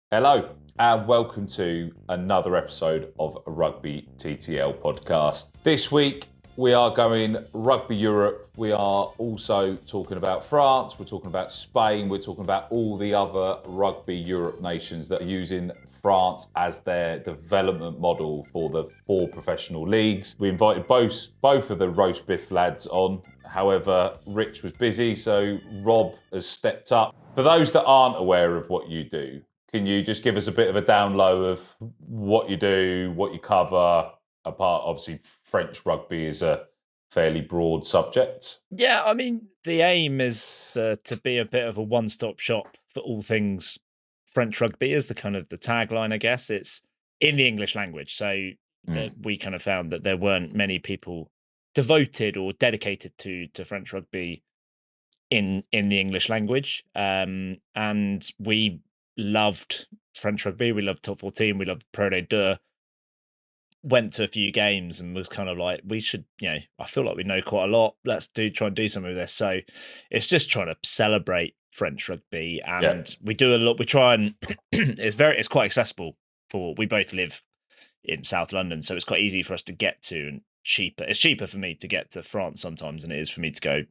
Hello, and welcome to another episode of Rugby TTL Podcast. This week, we are going Rugby Europe. We are also talking about France. We're talking about Spain. We're talking about all the other Rugby Europe nations that are using France as their development model for the 4 professional leagues. We invited both of the Rosbifs lads on. However, Rich was busy, so Rob has stepped up. For those that aren't aware of what you do, can you just give us a bit of a down low of what you do, what you cover? Apart, obviously, French rugby is a fairly broad subject. Yeah, I mean, the aim is to be a bit of a one-stop shop for all things French rugby is the kind of the tagline, I guess. It's in the English language. So that we kind of found that there weren't many people devoted or dedicated to French rugby in the English language. And we loved French rugby. We loved Top 14. We loved Pro D2. Went to a few games and was kind of like, we should, I feel like we know quite a lot. Let's try and do something with this. So it's just trying to celebrate French rugby, and we do a lot. We try and it's quite accessible we both live in South London, so it's quite easy for us to get to and cheaper. It's cheaper for me to get to France sometimes than it is for me to go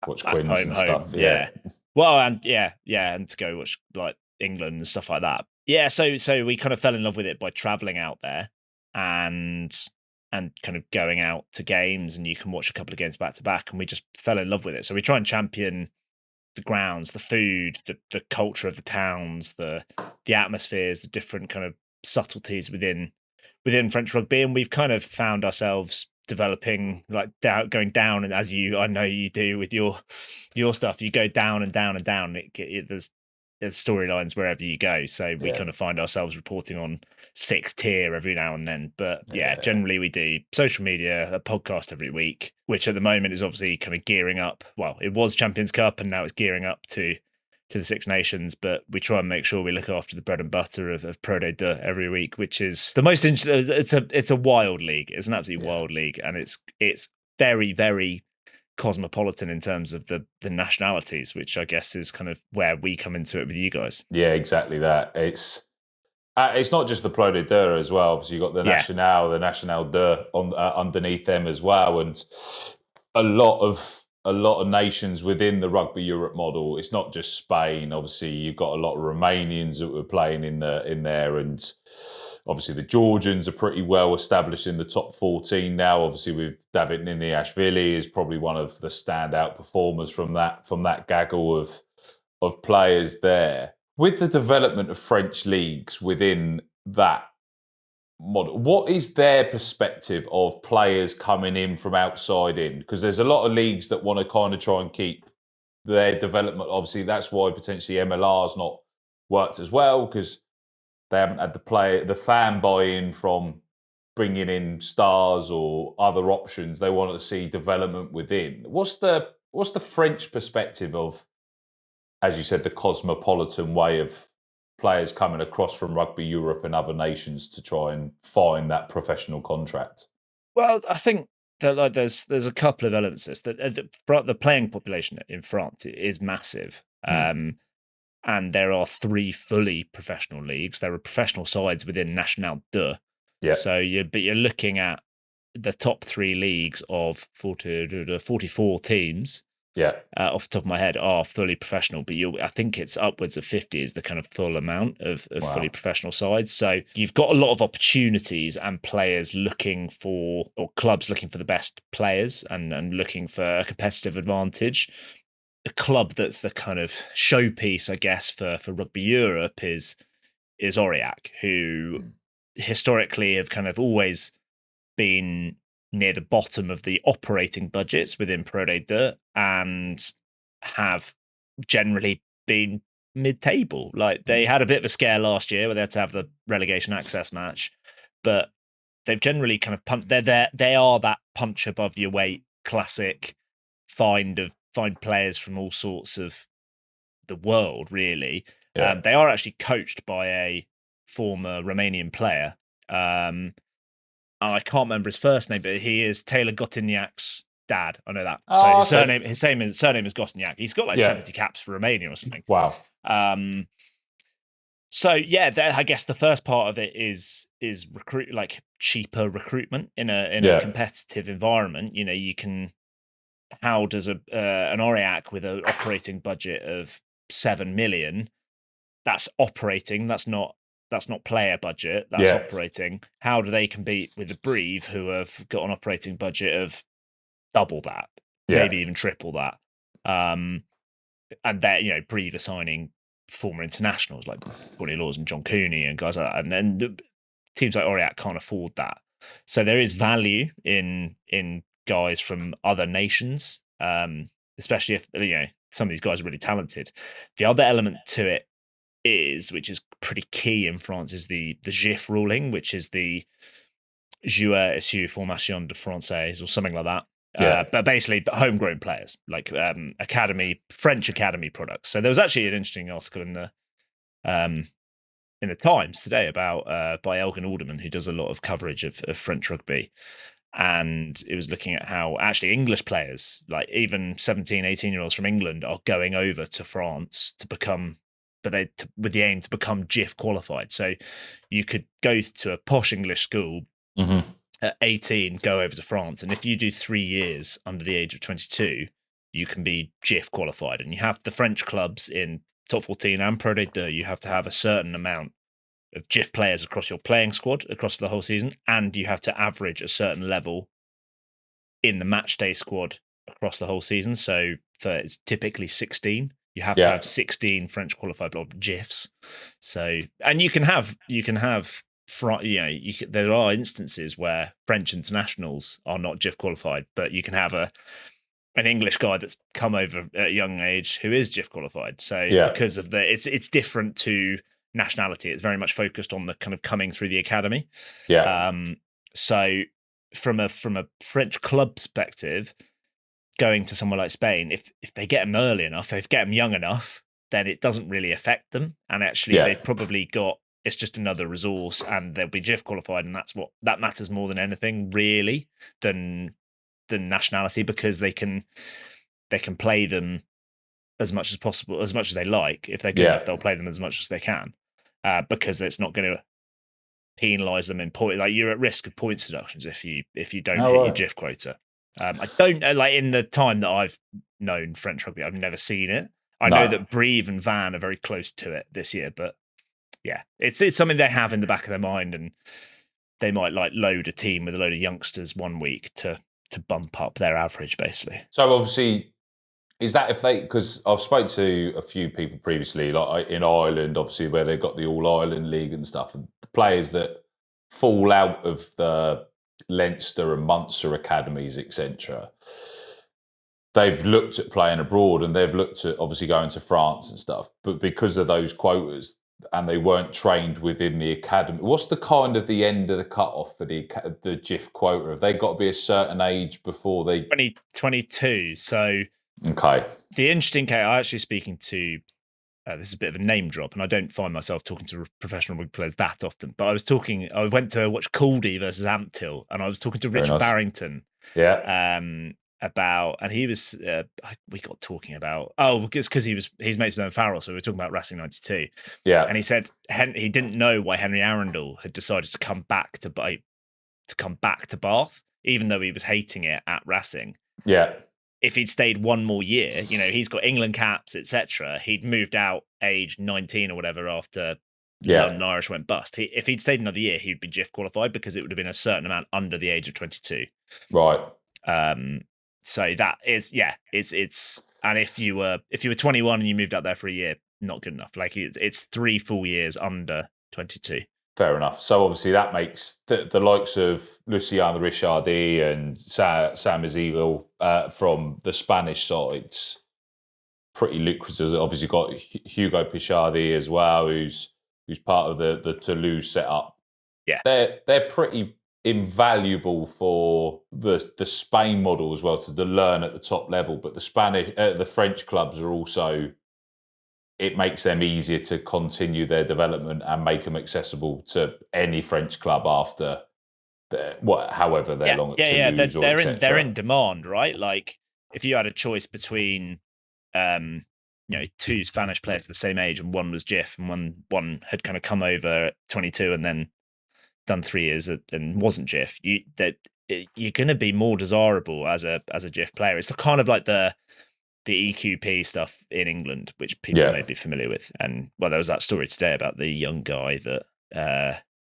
watch Quins and stuff. Yeah. Well, and and to go watch like England and stuff like that. Yeah, so we kind of fell in love with it by traveling out there and kind of going out to games, and you can watch a couple of games back to back, and we just fell in love with it. So we try and champion the grounds, the food, the culture of the towns, the atmospheres, the different kind of subtleties within French rugby, and we've kind of found ourselves developing like going down, and I know you do with your stuff, you go down and down and down. There's storylines wherever you go, so we kind of find ourselves reporting on 6th tier every now and then. But generally we do social media, a podcast every week, which at the moment is obviously kind of gearing up. Well, it was Champions Cup and now it's gearing up to the Six Nations, but we try and make sure we look after the bread and butter of Pro D2 every week, which is the most interesting. It's a wild league. It's an absolutely wild league, and it's very, very cosmopolitan in terms of the nationalities, which I guess is kind of where we come into it with you guys. Yeah, exactly that. It's not just the Pro D2 as well. Obviously, you've got the National 2 on underneath them as well, and a lot of nations within the Rugby Europe model. It's not just Spain. Obviously, you've got a lot of Romanians that were playing in there, and obviously the Georgians are pretty well established in the top 14 now. Obviously, with David Niniashvili is probably one of the standout performers from that gaggle of players there. With the development of French leagues within that model, what is their perspective of players coming in from outside in? Because there's a lot of leagues that want to kind of try and keep their development. Obviously, that's why potentially MLR's not worked as well, because they haven't had the fan buy-in from bringing in stars or other options. They want to see development within. What's the French perspective of, as you said, the cosmopolitan way of players coming across from Rugby Europe and other nations to try and find that professional contract? Well, I think that there's a couple of elements to this. The playing population in France is massive. And there are 3 fully professional leagues. There are professional sides within National 2. Yeah. So you're looking at the top 3 leagues of 44 teams. Yeah. Off the top of my head are fully professional, but I think it's upwards of 50 is the kind of full amount of fully professional sides. So you've got a lot of opportunities and players or clubs looking for the best players and looking for a competitive advantage. The club that's the kind of showpiece, I guess, for Rugby Europe is Aurillac, who historically have kind of always been near the bottom of the operating budgets within Pro D2 and have generally been mid-table. Like they had a bit of a scare last year where they had to have the relegation access match, but they've generally kind of they are that punch above your weight classic find players from all sorts of the world, really. Yeah. They are actually coached by a former Romanian player. I can't remember his first name, but he is Taylor Gotignac's dad. I know that. So his surname is Gotignac. He's got like 70 caps for Romania or something. Wow. So yeah, I guess the first part of it is cheaper recruitment in a competitive environment. You can. How does an Oriac with an operating budget of 7 million? That's operating. That's not player budget. That's operating. How do they compete with the Breve, who have got an operating budget of double that, maybe even triple that? And they're Breve are signing former internationals like Courtney Laws and John Cooney and guys like that, and then teams like Oriac can't afford that. So there is value in guys from other nations, especially if some of these guys are really talented. The other element to it is, which is pretty key in France, is the JIFF ruling, which is the Joueur issu formation de français or something like that. But basically homegrown players, like French academy products. So there was actually an interesting article in the Times today about by Elgin Alderman, who does a lot of coverage of French rugby. And it was looking at how actually English players, like even 17, 18-year-olds from England, are going over to France to become, with the aim to become JIFF qualified. So you could go to a posh English school at 18, go over to France, and if you do 3 years under the age of 22, you can be JIFF qualified. And you have the French clubs in top 14 and Pro D2, you have to have a certain amount of JIFF players across your playing squad across the whole season, and you have to average a certain level in the match day squad across the whole season. So it's typically 16. You have to have 16 French qualified JIFs. So, and you can have there are instances where French internationals are not JIFF qualified, but you can have an English guy that's come over at a young age who is JIFF qualified. So because of it's different to nationality. It's very much focused on the kind of coming through the academy. So from a French club perspective, going to somewhere like Spain, if they get them early enough, if they get them young enough, then it doesn't really affect them. And actually, they've probably got, it's just another resource, and they'll be JIFF qualified, and that matters more than anything, really, than nationality, because they can play them as much as possible, as much as they like. If they're good enough, they'll play them as much as they can, because it's not going to penalise them in point. Like, you're at risk of points deductions if you don't hit your JIFF quota. I don't know, like, in the time that I've known French rugby, I've never seen it. I know that Breve and Van are very close to it this year, but yeah, it's something they have in the back of their mind, and they might like load a team with a load of youngsters one week to bump up their average, basically. So obviously, is that because I've spoke to a few people previously, like in Ireland, obviously, where they've got the All Ireland League and stuff, and the players that fall out of the Leinster and Munster academies, etc. They've looked at playing abroad, and they've looked at obviously going to France and stuff, but because of those quotas, and they weren't trained within the academy. What's the kind of the end of the cutoff for the JIFF quota? Have they got to be a certain age before they 2022? So okay. The interesting case, I actually speaking to this is a bit of a name drop, and I don't find myself talking to professional rugby players that often. But I went to watch Caldy versus Amptill, and I was talking to Rich Barrington. About, and he was we got talking about because he's mates with Ben Farrell, so we were talking about Racing 92. And he said he didn't know why Henry Arundel had decided to come back to Bath, even though he was hating it at Racing. If he'd stayed one more year, he's got England caps, etc. He'd moved out age 19 or whatever after London Irish went bust. If he'd stayed another year, he'd be JIFF qualified, because it would have been a certain amount under the age of 22. Right. So that is, it's and if you were 21 and you moved out there for a year, not good enough. Like, it's 3 full years under 22. Fair enough. So obviously that makes the likes of Luciano Ricciardi and Sam Isidro from the Spanish sides pretty lucrative. Obviously got Hugo Pichardi as well, who's part of the Toulouse setup. They're pretty invaluable for the Spain model as well, to learn at the top level. But the French clubs are also, it makes them easier to continue their development and make them accessible to any French club after however they're long at Toulouse. They're in demand, right? Like, if you had a choice between two Spanish players of the same age, and one was JIFF, and one had kind of come over at 22 and then done 3 years and wasn't JIFF. You're going to be more desirable as a JIFF player. It's kind of like the EQP stuff in England, which people may be familiar with. And there was that story today about the young guy that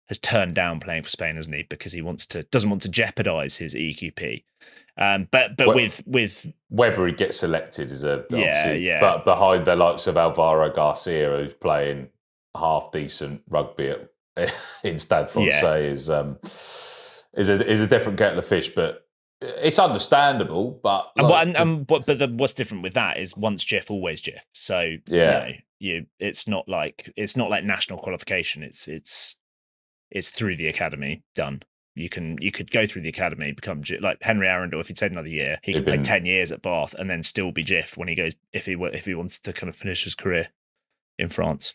has turned down playing for Spain, hasn't he? Because he doesn't want to jeopardize his EQP. But with whether he gets selected is obviously, but behind the likes of Alvaro Garcia, who's playing half decent rugby in Stade Francais, is a different kettle of fish. But it's understandable. But what's different with that is once JIFF, always JIFF. So it's not like national qualification. It's through the academy done. You could go through the academy, become like Henry Arundel. If he'd stayed another year, he could play 10 years at Bath and then still be JIFF when he goes, if he wants to kind of finish his career in France.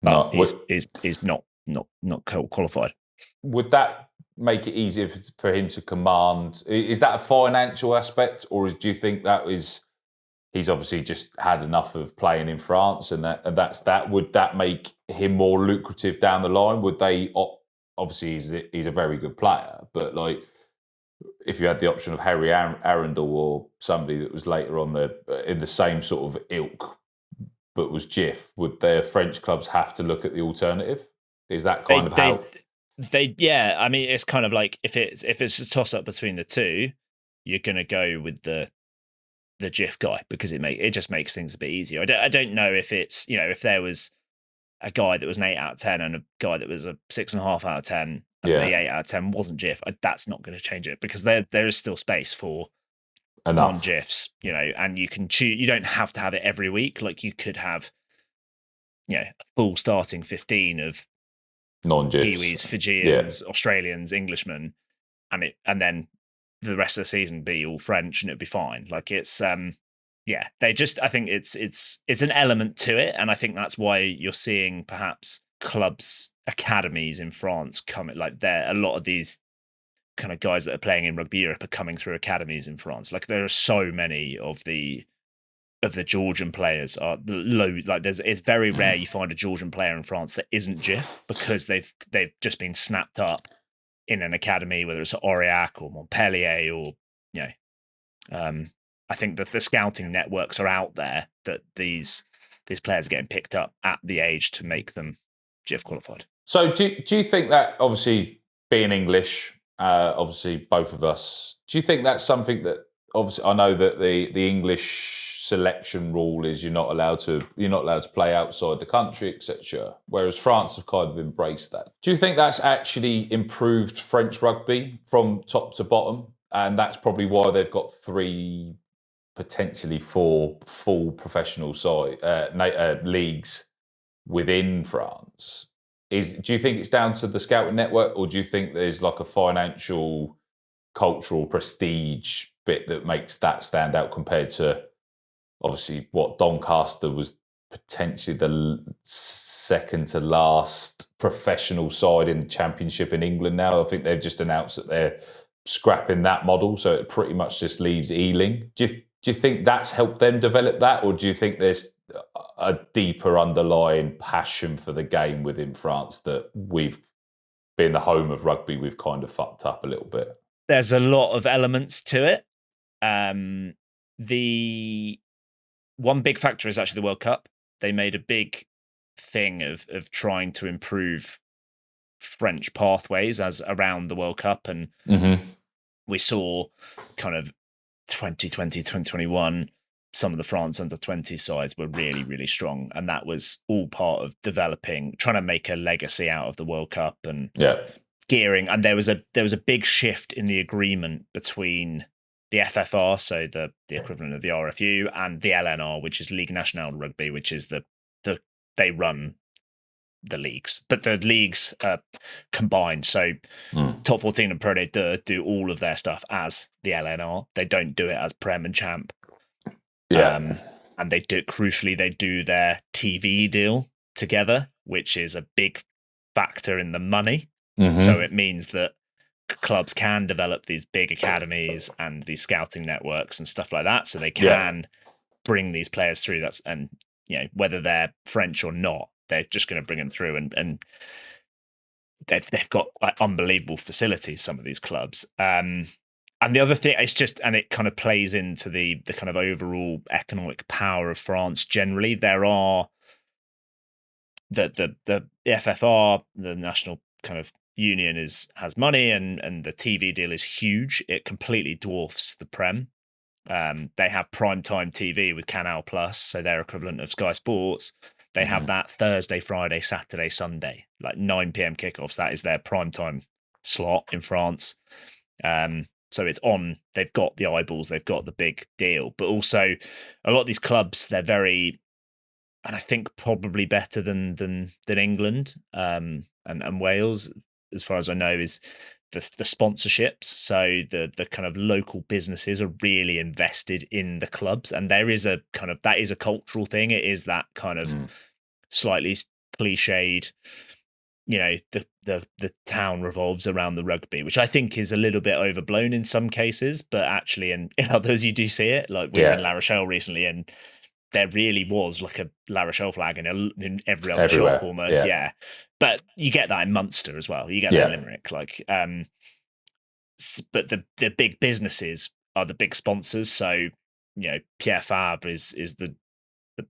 But he's not qualified. Would that make it easier for him to command? Is that a financial aspect, or do you think that he's obviously just had enough of playing in France and that's that? Would that make him more lucrative down the line? Would they obviously he's a very good player, but like if you had the option of Harry Arundel or somebody that was later on in the same sort of ilk but was JIFF, would their French clubs have to look at the alternative? Is that kind of how I mean, it's kind of like if it's a toss up between the two, you're going to go with the JIFF guy because it just makes things a bit easier. I don't know if it's, if there was a guy that was an 8 out of 10 and a guy that was a 6.5 out of 10 and the 8 out of 10 wasn't JIFF, that's not going to change it because there is still space for non-JIFs, and you can choose. You don't have to have it every week. Like you could have, a full starting 15 of non-JIFs, Kiwis, Fijians, Australians, Englishmen, and then the rest of the season be all French and it'd be fine. Like it's they just, I think it's an element to it, and I think that's why you're seeing perhaps clubs, academies in France coming, like a lot of these kind of guys that are playing in Rugby Europe are coming through academies in France. Like there are so many of the Georgian players are low. Like it's very rare you find a Georgian player in France that isn't JIFF because they've just been snapped up in an academy, whether it's at Aurillac or Montpellier or I think that the scouting networks are out there that these players are getting picked up at the age to make them JIFF qualified. So do you think that, obviously being English, obviously both of us, do you think that's something that, obviously I know that the English selection rule is you're not allowed to play outside the country, etc., whereas France have kind of embraced that. Do you think that's actually improved French rugby from top to bottom, and that's probably why they've got 3, potentially 4 full professional leagues within France? Do you think it's down to the scouting network, or do you think there's like a financial, cultural prestige bit that makes that stand out compared to obviously what Doncaster was potentially the second to last professional side in the Championship in England now? I think they've just announced that they're scrapping that model, so it pretty much just leaves Ealing. Do you think that's helped them develop that, or do you think there's a deeper underlying passion for the game within France that we've been the home of rugby, we've kind of fucked up a little bit? There's a lot of elements to it. The one big factor is actually the World Cup. They made a big thing of trying to improve French pathways as around the World Cup, and we saw kind of 2020, 2021, some of the France under 20 sides were really, really strong, and that was all part of trying to make a legacy out of the World Cup and gearing. And there was a big shift in the agreement between the FFR, so the equivalent of the RFU, and the LNR, which is Ligue Nationale de Rugby, which is they run the leagues, but the leagues are combined. So Top 14 and Pro D2 do all of their stuff as the LNR. They don't do it as Prem and Champ. And they do their TV deal together, which is a big factor in the money. So it means that clubs can develop these big academies and these scouting networks and stuff like that, so they can bring these players through. And whether they're French or not, they're just going to bring them through, and they've got like unbelievable facilities, some of these clubs. And the other thing, it kind of plays into the kind of overall economic power of France generally. There are the FFR, the national kind of union, has money, and the TV deal is huge. It completely dwarfs the Prem. They have primetime TV with Canal Plus, so their equivalent of Sky Sports. They have that Thursday, Friday, Saturday, Sunday, like 9 p.m. kickoffs. That is their primetime slot in France. So it's on. They've got the eyeballs. They've got the big deal. But also, a lot of these clubs, they're very, and I think probably better than England and Wales, as far as I know, is the sponsorships. So the kind of local businesses are really invested in the clubs, and there is a kind of, that is a cultural thing. It is that kind of slightly cliched, the town revolves around the rugby, which I think is a little bit overblown in some cases, but actually in others you do see it. Like we were in La Rochelle recently, and there really was like a La Rochelle flag in every other shop almost. Yeah. But you get that in Munster as well. You get that in Limerick. Like, but the big businesses are the big sponsors. So, Pierre Fabre is the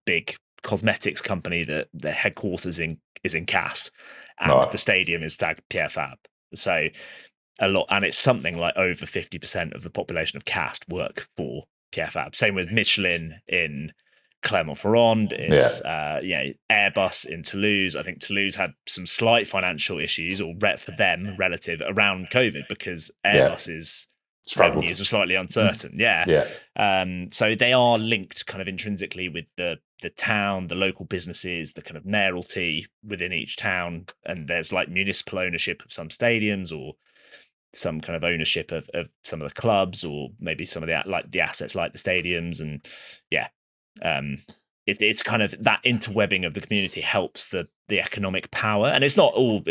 big cosmetics company that the headquarters is in Castres, and the stadium is tagged Pierre Fabre. So a lot, and it's something like over 50% of the population of Castres work for Pierre Fabre. Same with Michelin in Clermont-Ferrand. It's Airbus in Toulouse. I think Toulouse had some slight financial issues, or for them relative, around COVID, because Airbus's revenues were slightly uncertain. So they are linked kind of intrinsically with the town, the local businesses, the kind of mayoralty within each town, and there's like municipal ownership of some stadiums, or some kind of ownership of some of the clubs, or maybe some of the assets like the stadiums. And it's kind of that interwebbing of the community helps the economic power. And it's not all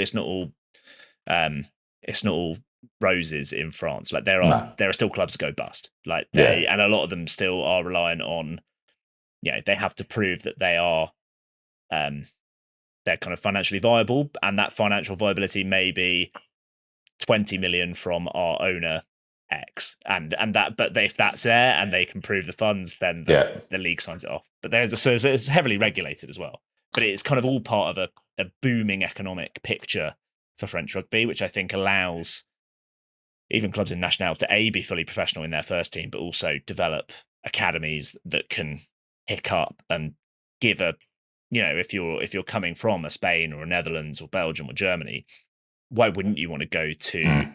roses in France. Like there are still clubs that go bust. Like and a lot of them still are reliant on, they have to prove that they are they're kind of financially viable, and that financial viability may be 20 million from our owner X, and that, but if that's there and they can prove the funds, then the league signs it off. But so it's heavily regulated as well. But it's kind of all part of a booming economic picture for French rugby, which I think allows even clubs in National to be fully professional in their first team, but also develop academies that can pick up and give if you're coming from a Spain or a Netherlands or Belgium or Germany, why wouldn't you want to go to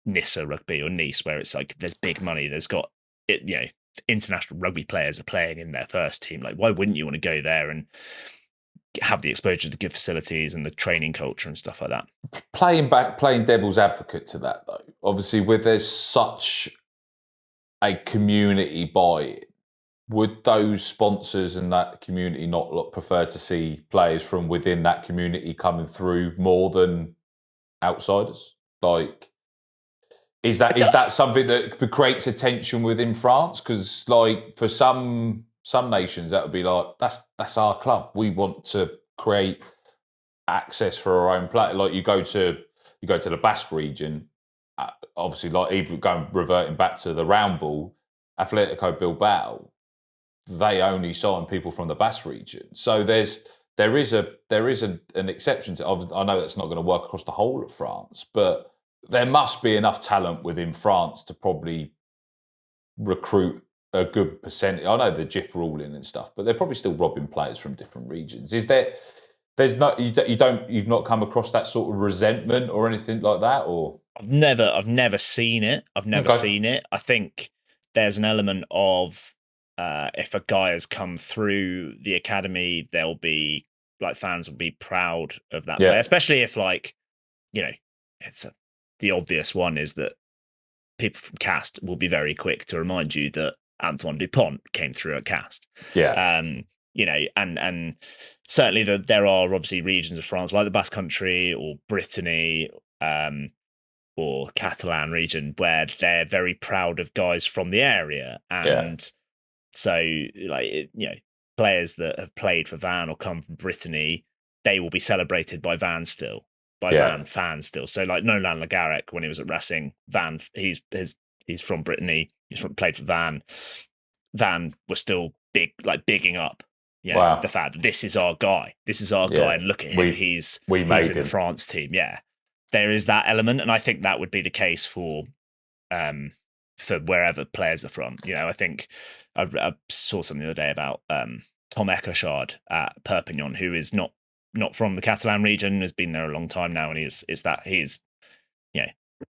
Nissa Rugby or Nice, where it's like there's big money, there's got it, international rugby players are playing in their first team. Like, why wouldn't you want to go there and have the exposure to the good facilities and the training culture and stuff like that? Playing devil's advocate to that, though, obviously, with there's such a community buy-in, would those sponsors and that community not prefer to see players from within that community coming through more than outsiders? Like, is that something that creates a tension within France? Because, like, for some nations, that would be like, that's our club. We want to create access for our own play. Like, you go to the Basque region, obviously, like, even reverting back to the round ball, Atletico Bilbao, they only sign people from the Basque region. So there is an exception to. I know that's not going to work across the whole of France, but there must be enough talent within France to probably recruit a good percentage. I know the JIFF ruling and stuff, but they're probably still robbing players from different regions. Is there? You've not come across that sort of resentment or anything like that, or? I've never seen it. Seen it. I think there's an element of if a guy has come through the academy, they'll be like, fans will be proud of that player, especially if, like, it's the obvious one is that people from Castres will be very quick to remind you that Antoine Dupont came through at Castres. And certainly there are obviously regions of France like the Basque Country or Brittany or Catalan region where they're very proud of guys from the area. And so, like, players that have played for Van or come from Brittany, they will be celebrated by Van still, by Van fans still. So like Nolan Le Garrec, when he was at Racing, Van, he's from Brittany, played for Van. Van was still bigging up, the fact that this is our guy, and look at him, he's in the France team. Yeah, there is that element, and I think that would be the case for wherever players are from. I think I saw something the other day about Tom Eckershard at Perpignan, who is not from the Catalan region, has been there a long time now, and he's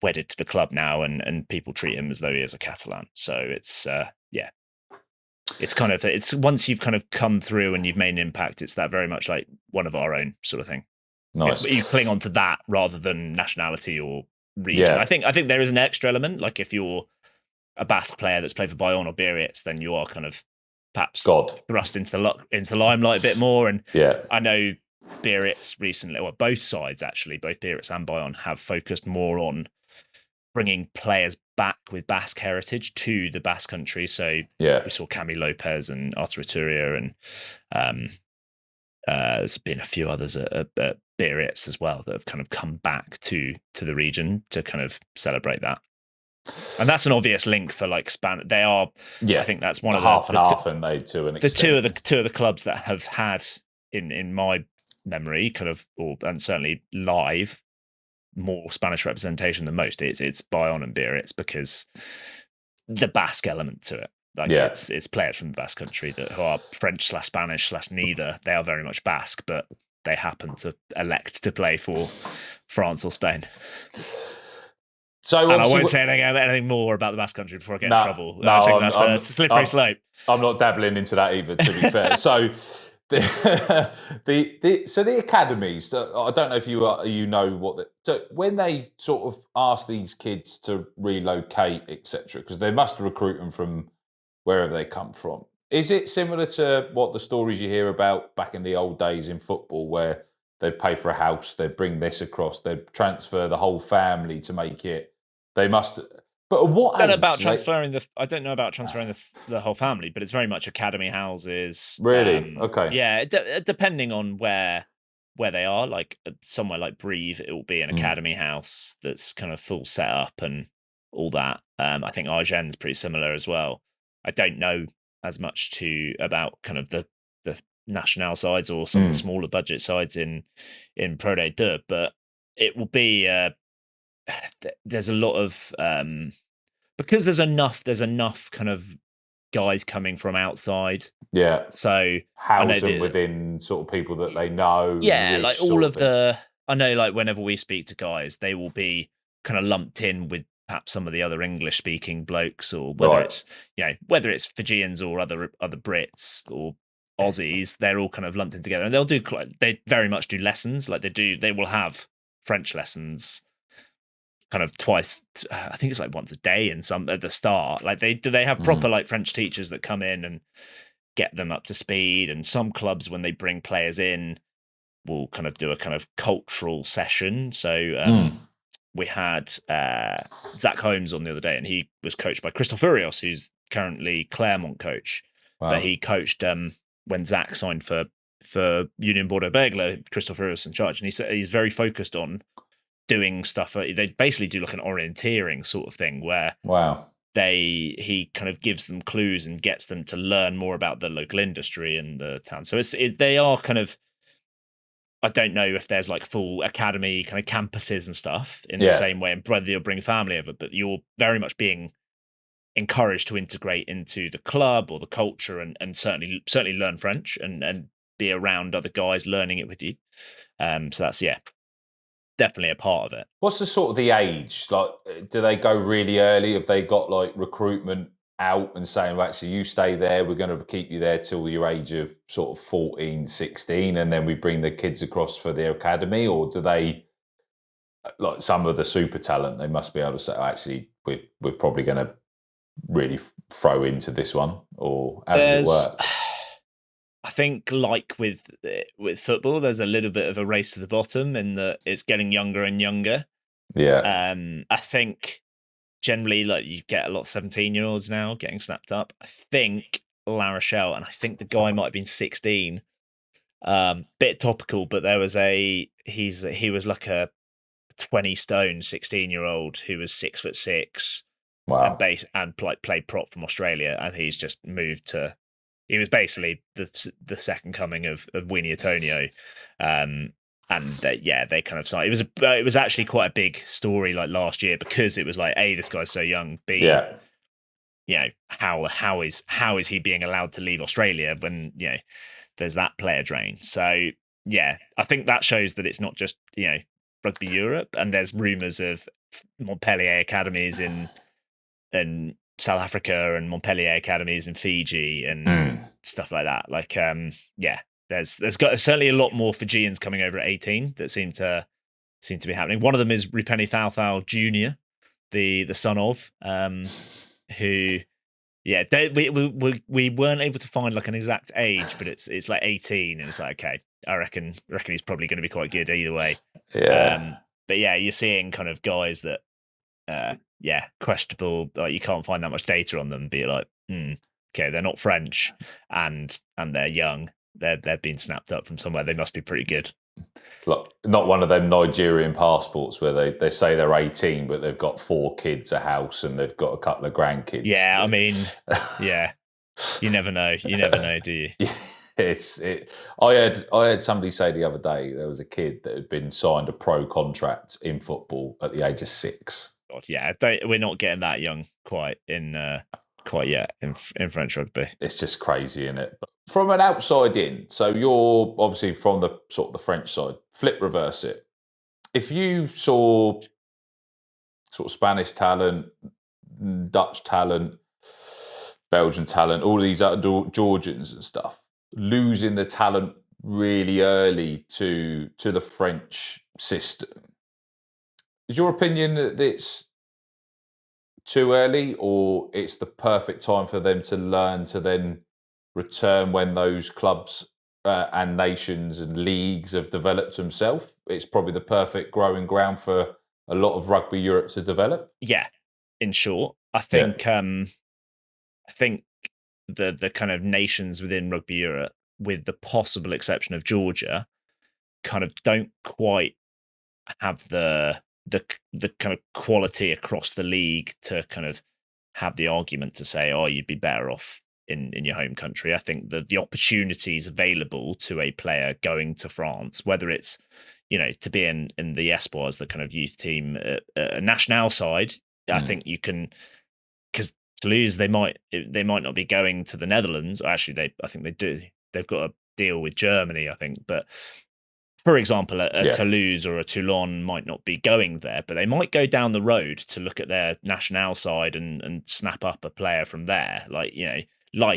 wedded to the club now, and people treat him as though he is a Catalan. So it's it's kind of, it's once you've kind of come through and you've made an impact, it's that very much like one of our own sort of thing. Nice. You cling on to that rather than nationality or region. I think there is an extra element. Like if you're a Basque player that's played for Bayonne or Biarritz, then you are kind of perhaps thrust into the limelight a bit more. And I know Biarritz recently, or both sides actually, both Biarritz and Bayonne have focused more on bringing players back with Basque heritage to the Basque country. So we saw Cami Lopez and Artur Ituria, and there's been a few others at Biarritz as well that have kind of come back to the region to kind of celebrate that. And that's an obvious link for like Spanish. They are, I think that's one of the half and half, and they to an extent. The two of the clubs that have had in my memory kind of, and certainly live, more Spanish representation than most. It's Bayonne and Biarritz, because the Basque element to it. Like it's players from the Basque country who are French / Spanish / neither. They are very much Basque, but they happen to elect to play for France or Spain. So, and I won't say anything more about the Basque country before I get in trouble. I think that's a slippery slope. I'm not dabbling into that either, to be fair. So the academies, I don't know if you know what so when they sort of ask these kids to relocate, etc., because they must recruit them from wherever they come from. Is it similar to what the stories you hear about back in the old days in football, where they'd pay for a house, they'd bring this across, they'd transfer the whole family to make it? They must. But at what age? I don't know about transferring the whole family, but it's very much academy houses. Really? Okay. Yeah, depending on where they are. Like somewhere like Brive, it will be an academy house that's kind of full set up and all that. I think Argennes is pretty similar as well. I don't know as much about kind of the national sides or some of the smaller budget sides in Pro D2, but it will be. There's a lot of because there's enough kind of guys coming from outside. Yeah. So house them within sort of people that they know. Yeah, like all of the. I know, like whenever we speak to guys, they will be kind of lumped in with perhaps some of the other English speaking blokes, or whether it's Fijians or other Brits or Aussies, they're all kind of lumped in together, and they very much do lessons. Like they will have French lessons kind of twice, I think it's like once a day at the start. Like they have proper like French teachers that come in and get them up to speed. And some clubs, when they bring players in, will kind of do a kind of cultural session. So we had Zach Holmes on the other day, and he was coached by Christophe Urios, who's currently Clermont coach. Wow. But he coached when Zach signed for Union Bordeaux-Bègles. Christophe Urios in charge, and he said he's very focused on doing stuff. They basically do like an orienteering sort of thing where he kind of gives them clues and gets them to learn more about the local industry and the town. So they are kind of, I don't know if there's like full academy kind of campuses and stuff in the same way, and whether you'll bring family over, but you're very much being encouraged to integrate into the club or the culture, and certainly learn French and be around other guys learning it with you. So that's definitely a part of it. What's the sort of the age? Like, do they go really early? Have they got like recruitment out and saying, well, actually, you stay there, we're going to keep you there till your age of sort of 14, 16, and then we bring the kids across for their academy? Or do they, like some of the super talent, they must be able to say, oh, actually, we're probably going to really throw into this one? Or how does it work? I think, like with football, there's a little bit of a race to the bottom in that it's getting younger and younger. Yeah. I think generally, like, you get a lot of 17-year-olds now getting snapped up. I think La Rochelle, and I think the guy might have been 16. Bit topical, but there was he was like a 20 stone 16-year-old who was 6'6", Wow. and played prop from Australia, and he's just moved to. He was basically the second coming of Winnie Antonio, and they kind of signed. It was actually quite a big story like last year, because it was like, A, this guy's so young, B, you know, how is he being allowed to leave Australia when, you know, there's that player drain. So yeah, I think that shows that it's not just, you know, Rugby Europe, and there's rumours of Montpellier academies in South Africa and Montpellier academies in Fiji and stuff like that. Like, there's got certainly a lot more Fijians coming over at 18 that seem to be happening. One of them is Rupeni Thautau Jr., the son of, who, yeah, we weren't able to find like an exact age, but it's like 18, and it's like, okay, I reckon he's probably going to be quite good either way. Yeah. But yeah, you're seeing kind of guys that, questionable. Like, you can't find that much data on them. Be like, okay, they're not French, and they're young. They've been snapped up from somewhere. They must be pretty good. Like, not one of them Nigerian passports where they say they're 18, but they've got 4 kids, a house, and they've got a couple of grandkids. Yeah, I mean, yeah, you never know. You never know, do you? Yeah, I heard somebody say the other day there was a kid that had been signed a pro contract in football at the age of 6. God, yeah, we're not getting that young quite yet in French rugby. It's just crazy, isn't it? But from an outside in, so you're obviously from the sort of the French side. Flip reverse it. If you saw sort of Spanish talent, Dutch talent, Belgian talent, all these other Georgians and stuff, losing the talent really early to the French system, is your opinion that it's too early, or it's the perfect time for them to learn to then return when those clubs and nations and leagues have developed themselves? It's probably the perfect growing ground for a lot of Rugby Europe to develop. Yeah, in short, I think the kind of nations within Rugby Europe, with the possible exception of Georgia, kind of don't quite have the kind of quality across the league to kind of have the argument to say, oh, you'd be better off in your home country. I think that the opportunities available to a player going to France, whether it's, you know, to be in the Espoirs, the kind of youth team, national side, I think you can, because Toulouse, they might not be going to the Netherlands. Actually, I think they do. They've got a deal with Germany, I think. But for example, a Toulouse or a Toulon might not be going there, but they might go down the road to look at their national side and snap up a player from there. Like, you know, a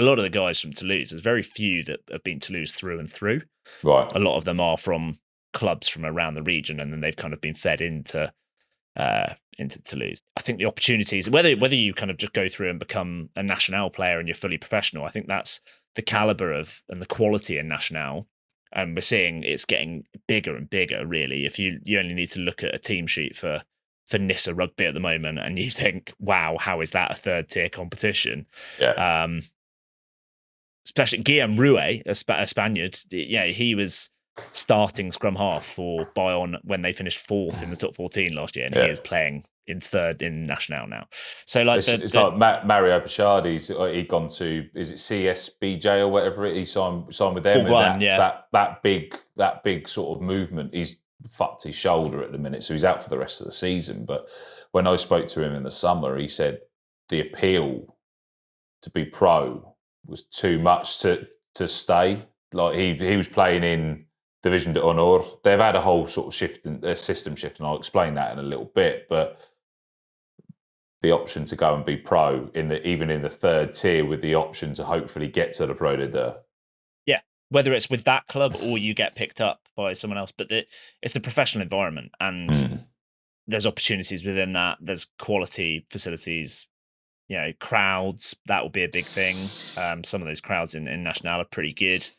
lot of the guys from Toulouse, there's very few that have been Toulouse through and through. Right. A lot of them are from clubs from around the region, and then they've kind of been fed into Toulouse. I think the opportunities, whether you kind of just go through and become a national player and you're fully professional, I think that's the caliber of and the quality in national. And we're seeing it's getting bigger and bigger, really. If you only need to look at a team sheet for Nissa Rugby at the moment, and you think, wow, how is that a third tier competition? Yeah. Especially Guillaume Rouet, a Spaniard, he was starting scrum half for Bayonne when they finished 4th in the top 14 last year, and he is playing in 3rd in National now. So like it's like Mario Pichardi's, he'd gone to, is it CSBJ or whatever he signed with them, that big sort of movement. He's fucked his shoulder at the minute, so he's out for the rest of the season. But when I spoke to him in the summer, he said the appeal to be pro was too much to stay. Like he was playing in Division d'Honneur. They've had a whole sort of shift in their system shift, and I'll explain that in a little bit. But the option to go and be pro even in the 3rd tier, with the option to hopefully get to the Pro de Deux. Yeah, whether it's with that club or you get picked up by someone else, but it's a professional environment, and there's opportunities within that. There's quality facilities, you know, crowds. That will be a big thing. Some of those crowds in National are pretty good.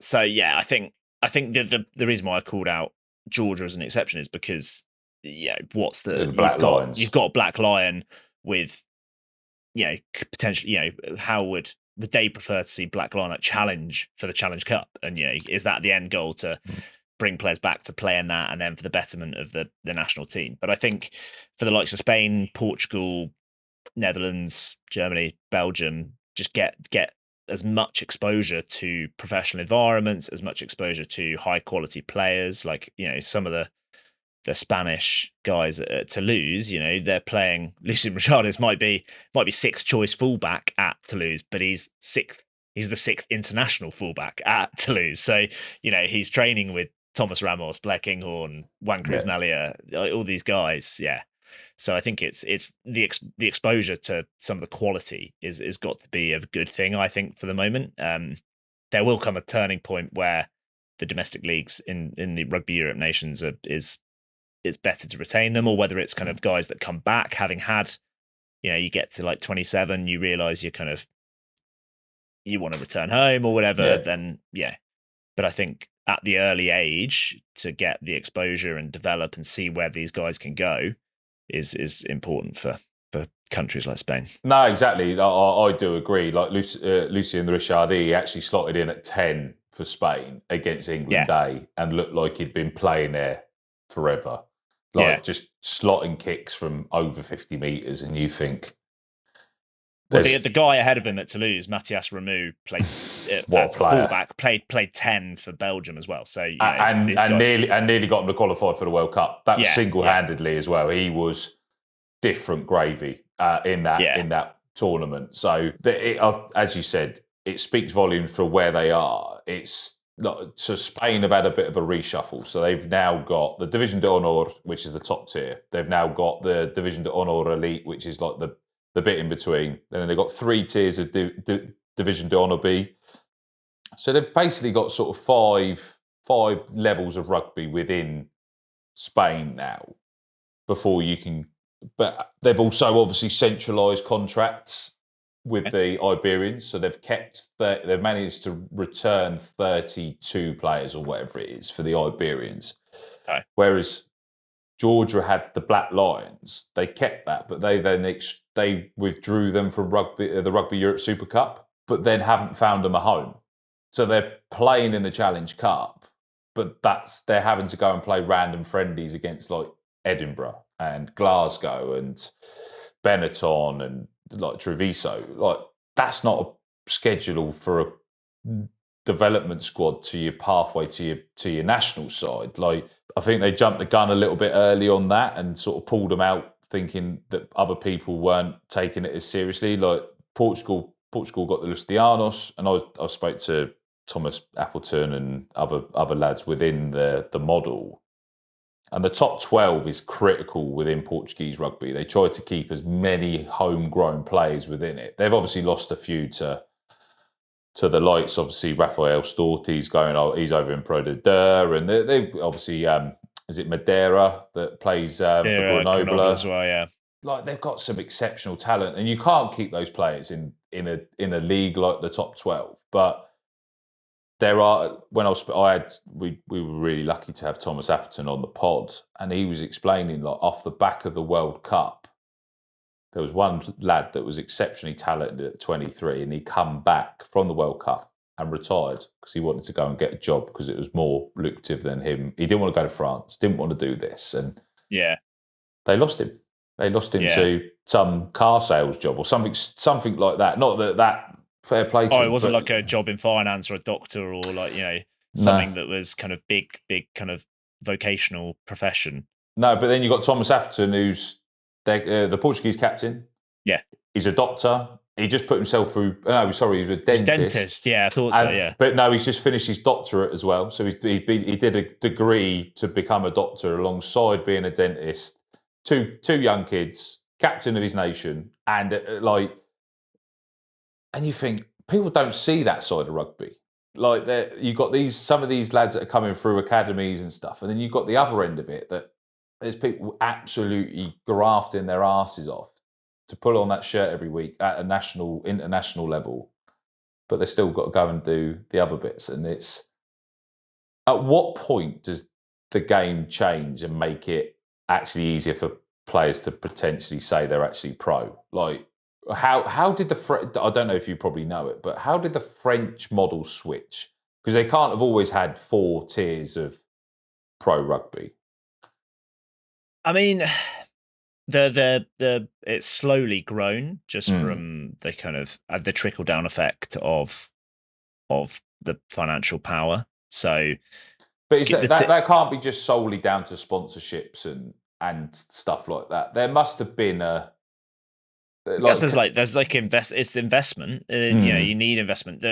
So yeah, I think the reason why I called out Georgia as an exception is because you've got a Black Lion with potentially, how would they prefer to see Black Lion challenge for the Challenge Cup? And, is that the end goal to bring players back to play in that and then for the betterment of the national team? But I think for the likes of Spain, Portugal, Netherlands, Germany, Belgium, just get as much exposure to professional environments, as much exposure to high quality players. Like, some of the Spanish guys at Toulouse, they're playing. Lucien Richardes might be sixth choice fullback at Toulouse, but he's sixth. He's the sixth international fullback at Toulouse. So, he's training with Thomas Ramos, Blair Kinghorn, Juan Cruz Melia, all these guys. Yeah. So I think it's the exposure to some of the quality is got to be a good thing, I think, for the moment. There will come a turning point where the domestic leagues in the Rugby Europe nations it's better to retain them, or whether it's kind of guys that come back having had, you get to like 27, you realize you want to return home or whatever, then But I think at the early age to get the exposure and develop and see where these guys can go is important for countries like Spain. No, exactly. I do agree. Like Lucien Richarde, he actually slotted in at 10 for Spain against England Day and looked like he'd been playing there forever. Just slotting kicks from over 50 metres, and you think... Well, the guy ahead of him at Toulouse, Matthias Rameau, played as a fullback, played 10 for Belgium as well. So nearly got him to qualify for the World Cup. That was single-handedly as well. He was different gravy in that tournament. So as you said, it speaks volumes for where they are. So Spain have had a bit of a reshuffle. So they've now got the Division d'Honneur, which is the top tier. They've now got the Division d'Honneur Elite, which is like the bit in between. And then they've got 3 tiers of Division d'Honneur B. So they've basically got sort of five levels of rugby within Spain now before you can... But they've also obviously centralised contracts with the Iberians. So they've managed to return 32 players or whatever it is for the Iberians. Okay. Whereas Georgia had the Black Lions. They kept that, but they withdrew them from the Rugby Europe Super Cup, but then haven't found them a home. So they're playing in the Challenge Cup, but they're having to go and play random friendlies against like Edinburgh and Glasgow and Benetton and like Treviso. Like, that's not a schedule for a development squad to your pathway to your national side. Like, I think they jumped the gun a little bit early on that and sort of pulled them out, thinking that other people weren't taking it as seriously. Like Portugal got the Lustianos, and I spoke to Thomas Appleton and other lads within the model. And the top 12 is critical within Portuguese rugby. They try to keep as many homegrown players within it. They've obviously lost a few to the likes, obviously, Rafael Storti's he's over in Pro de Deux, and they obviously, is it Madeira that plays for Grenoble as well, yeah. Like, they've got some exceptional talent, and you can't keep those players in a league like the top 12. But there are, we were really lucky to have Thomas Appleton on the pod, and he was explaining, like, off the back of the World Cup, there was one lad that was exceptionally talented at 23, and he come back from the World Cup and retired because he wanted to go and get a job because it was more lucrative than him. He didn't want to go to France, didn't want to do this, and they lost him. They lost him to some car sales job or something like that. Not that fair play to him. It wasn't like a job in finance or a doctor or like, something that was kind of big kind of vocational profession. No, but then you got Thomas Appleton, who's the Portuguese captain. Yeah. He's a doctor. He just put himself through... No, sorry, he's a dentist. Dentist, yeah, I thought so, yeah. But no, he's just finished his doctorate as well. So he did a degree to become a doctor alongside being a dentist. Two young kids, captain of his nation, and and you think people don't see that side of rugby. Like, you've got some of these lads that are coming through academies and stuff, and then you've got the other end of it that there's people absolutely grafting their asses off to pull on that shirt every week at a international level, but they've still got to go and do the other bits. And it's, at what point does the game change and make it actually easier for players to potentially say they're actually pro? Like, how did I don't know if you probably know it, but how did the French model switch? Because they can't have always had 4 tiers of pro rugby. I mean, the it's slowly grown just from the kind of the trickle down effect of the financial power. So, but that can't be just solely down to sponsorships and stuff like that. There must have been a. I guess there's it's investment. You know, you need investment.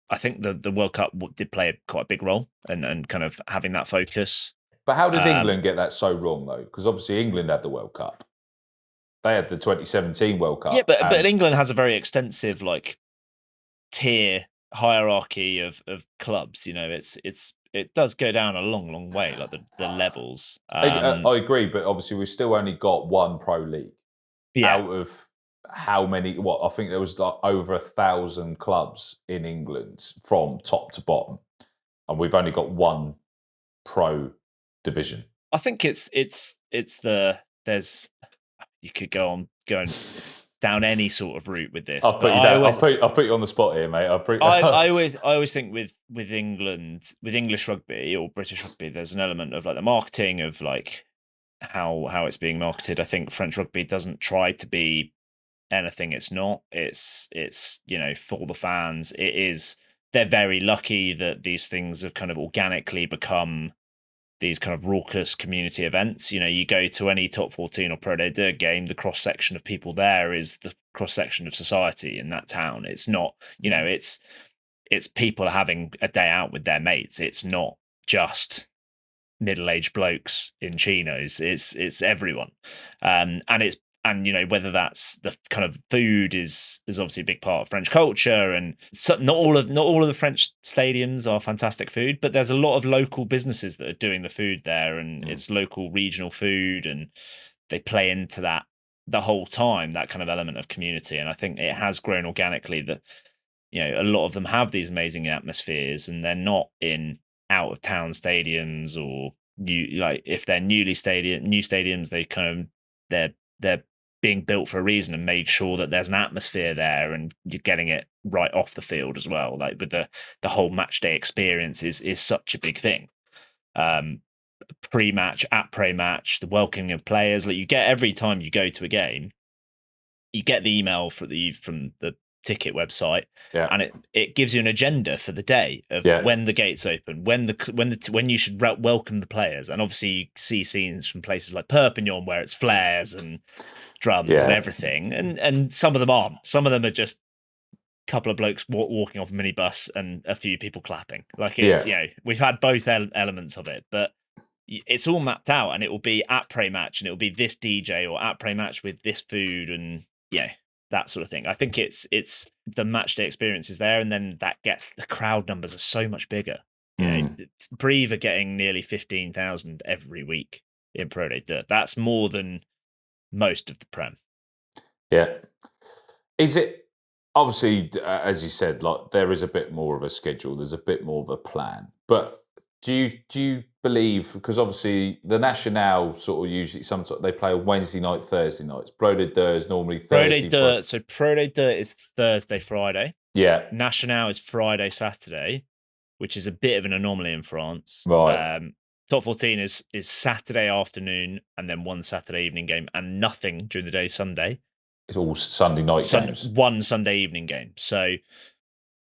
I think the World Cup did play quite a big role and kind of having that focus. But how did England get that so wrong, though? Because obviously England had the World Cup. They had the 2017 World Cup. Yeah, but England has a very extensive tier hierarchy of clubs. You know, it does go down a long way, like the levels. I agree, but obviously we've still only got one pro league out of how many? What I think there was over 1,000 clubs in England from top to bottom, and we've only got one pro division. I think there's you could going down any sort of route with this. I'll put you down. I'll put you on the spot here, mate. I always think with England, with English rugby or British rugby, there's an element of the marketing of how it's being marketed. I think French rugby doesn't try to be anything it's not. It's for the fans. It is. They're very lucky that these things have kind of organically become these kind of raucous community events. You know, you go to any top 14 or Pro D2 game, the cross section of people there is the cross section of society in that town. It's not, it's people having a day out with their mates. It's not just middle-aged blokes in chinos. It's everyone, and whether that's the kind of food is obviously a big part of French culture, and so not all of the French stadiums are fantastic food, but there's a lot of local businesses that are doing the food there, and it's local regional food, and they play into that the whole time, that kind of element of community. And I think it has grown organically that a lot of them have these amazing atmospheres, and they're not in out of town stadiums, or if they're new stadiums, they kind of they're being built for a reason and made sure that there's an atmosphere there, and you're getting it right off the field as well. But the whole match day experience is such a big thing. Pre-match, après-match, the welcoming of players, you get every time you go to a game, you get the email from the ticket website, and it gives you an agenda for the day of when the gates open, when you should welcome the players. And obviously you see scenes from places like Perpignan where it's flares and drums and everything, and some of them aren't. Some of them are just a couple of blokes walking off a minibus and a few people clapping. We've had both elements of it, but it's all mapped out, and it will be après match, and it will be this DJ, or après match with this food, and that sort of thing. I think it's the match day experience is there, and then that gets the crowd numbers are so much bigger. Brive are getting nearly 15,000 every week in Pro D2. That's more than most of the Prem. Yeah. Is it obviously, as you said, there is a bit more of a schedule, there's a bit more of a plan, but do you believe, because obviously the National sort of usually sometimes they play on Wednesday night, Thursday nights. Pro D2 is normally Thursday. So Pro D2 is Thursday, Friday. Yeah. National is Friday, Saturday, which is a bit of an anomaly in France. Right. Top 14 is Saturday afternoon, and then one Saturday evening game, and nothing during the day Sunday. It's all Sunday night games. One Sunday evening game. So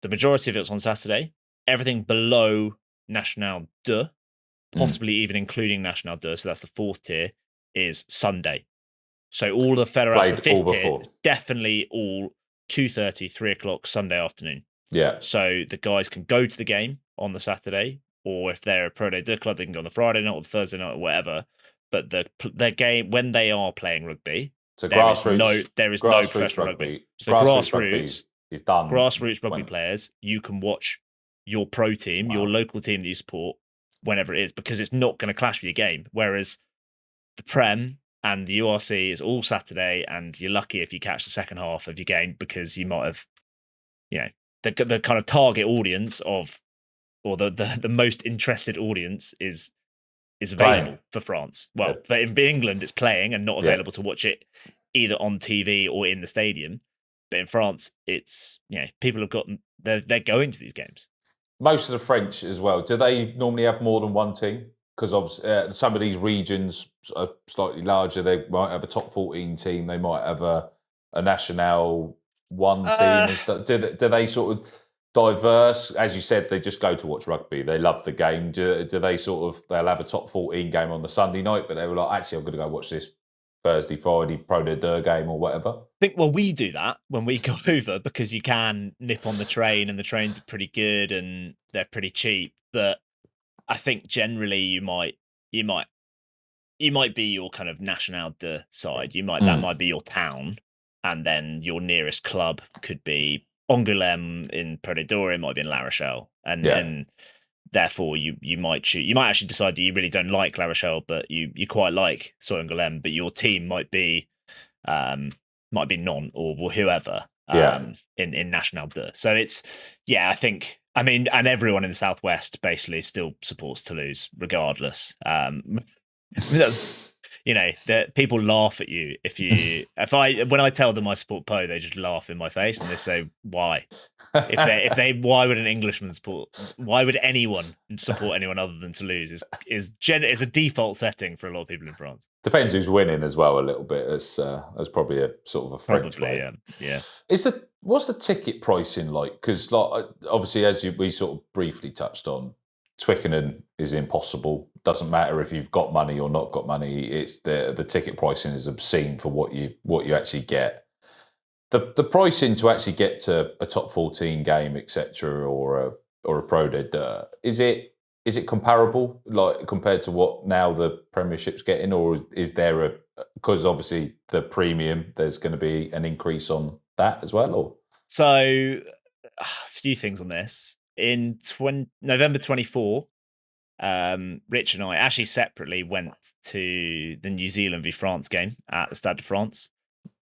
the majority of it's on Saturday. Everything below National 2, possibly even including National 2, so that's the 4th tier, is Sunday. So all the Fédération 5th tier is definitely all 2:30, 3 o'clock Sunday afternoon. Yeah. So the guys can go to the game on the Saturday, or if they're a Pro D2 club, they can go on the Friday night or the Thursday night or whatever. But their game, when they are playing rugby, so there is no professional rugby. So grassroots is done. Grassroots rugby players, you can watch your pro team, your local team that you support, whenever it is, because it's not going to clash with your game. Whereas the Prem and the URC is all Saturday, and you're lucky if you catch the second half of your game, because you might have, the kind of target audience of, or the most interested audience is available for France. Well, in England, it's playing and not available to watch it either on TV or in the stadium. But in France, it's, people have gotten, they're going to these games. Most of the French as well, do they normally have more than one team? Because obviously some of these regions are slightly larger. They might have a top 14 team. They might have a national one team and stuff. Do they sort of diverse? As you said, they just go to watch rugby. They love the game. Do they sort of, they'll have a top 14 game on the Sunday night, but they were like, actually, I'm going to go watch this Thursday, Friday Pro de Deux game or whatever? We do that when we go over, because you can nip on the train and the trains are pretty good and they're pretty cheap. But I think generally you might be your kind of national de side. That might be your town, and then your nearest club could be Angoulême in Pro de Deux, it might be in La Rochelle, and therefore you might actually decide that you really don't like La Rochelle, but you quite like Angoulême, but your team might be Nantes or whoever in National 2. So it's, I think, and everyone in the Southwest basically still supports Toulouse regardless. That people laugh at you when I tell them I support Po, they just laugh in my face and they say, why? Why would an Englishman why would anyone support anyone other than Toulouse is a default setting for a lot of people in France. Depends who's winning as well a little bit. As probably a sort of a French way. Yeah. What's the ticket pricing like? Because obviously, as we sort of briefly touched on, Twickenham is impossible. Doesn't matter if you've got money or not got money. It's the ticket pricing is obscene for what you actually get. The pricing to actually get to a top 14 game, etc., or a Pro de Deux, is it comparable, like compared to what now the Premiership's getting, or is there because obviously the premium, there's going to be an increase on that as well? Or so a few things on this. In November 24, Rich and I actually separately went to the New Zealand v France game at the Stade de France.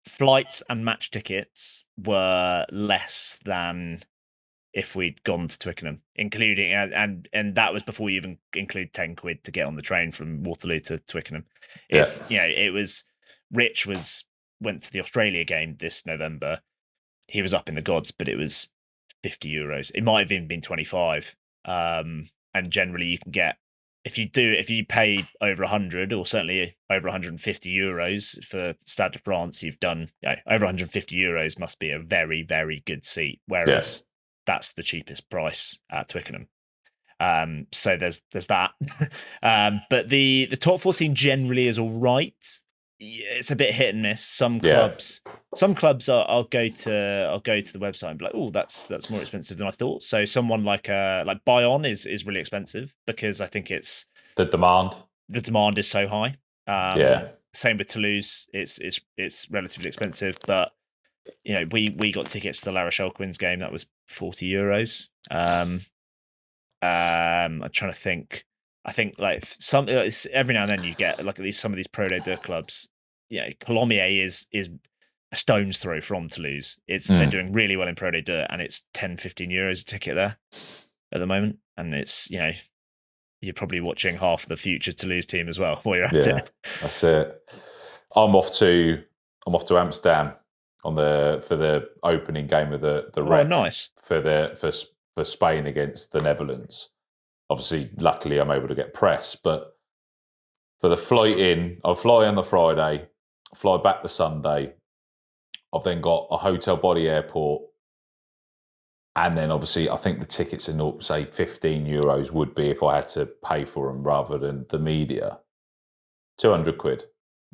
Flights and match tickets were less than if we'd gone to Twickenham, including and that was before you even include £10 to get on the train from Waterloo to Twickenham. It was Rich went to the Australia game this November. He was up in the gods, but it was €50. It might have even been 25. And generally you can get, if you pay over 100 or certainly over €150 for Stade de France, you've done over €150 must be a very, very good seat. Whereas that's the cheapest price at Twickenham. So there's that. But the top 14 generally is all right. It's a bit hit and miss. Some clubs I'll go to the website and be like, oh, that's more expensive than I thought. So someone like Bayonne is really expensive because I think it's the demand is so high. Same with Toulouse. It's relatively expensive, but we got tickets to the La Rochelle Quins game. That was €40. I'm trying to think. I think every now and then you get like at least some of these Pro de Deux clubs. Colomiers is a stone's throw from Toulouse. They're doing really well in Pro de Deux, and it's €10-15 a ticket there at the moment. And it's you're probably watching half of the future Toulouse team as well while you're at it. That's it. I'm off to Amsterdam for the opening game of the Rep. Nice for Spain against the Netherlands. Obviously, luckily, I'm able to get press, but for the flight in, I'll fly on the Friday, fly back the Sunday. I've then got a hotel by the airport, and then obviously, I think the tickets are say €15 would be if I had to pay for them rather than the media. £200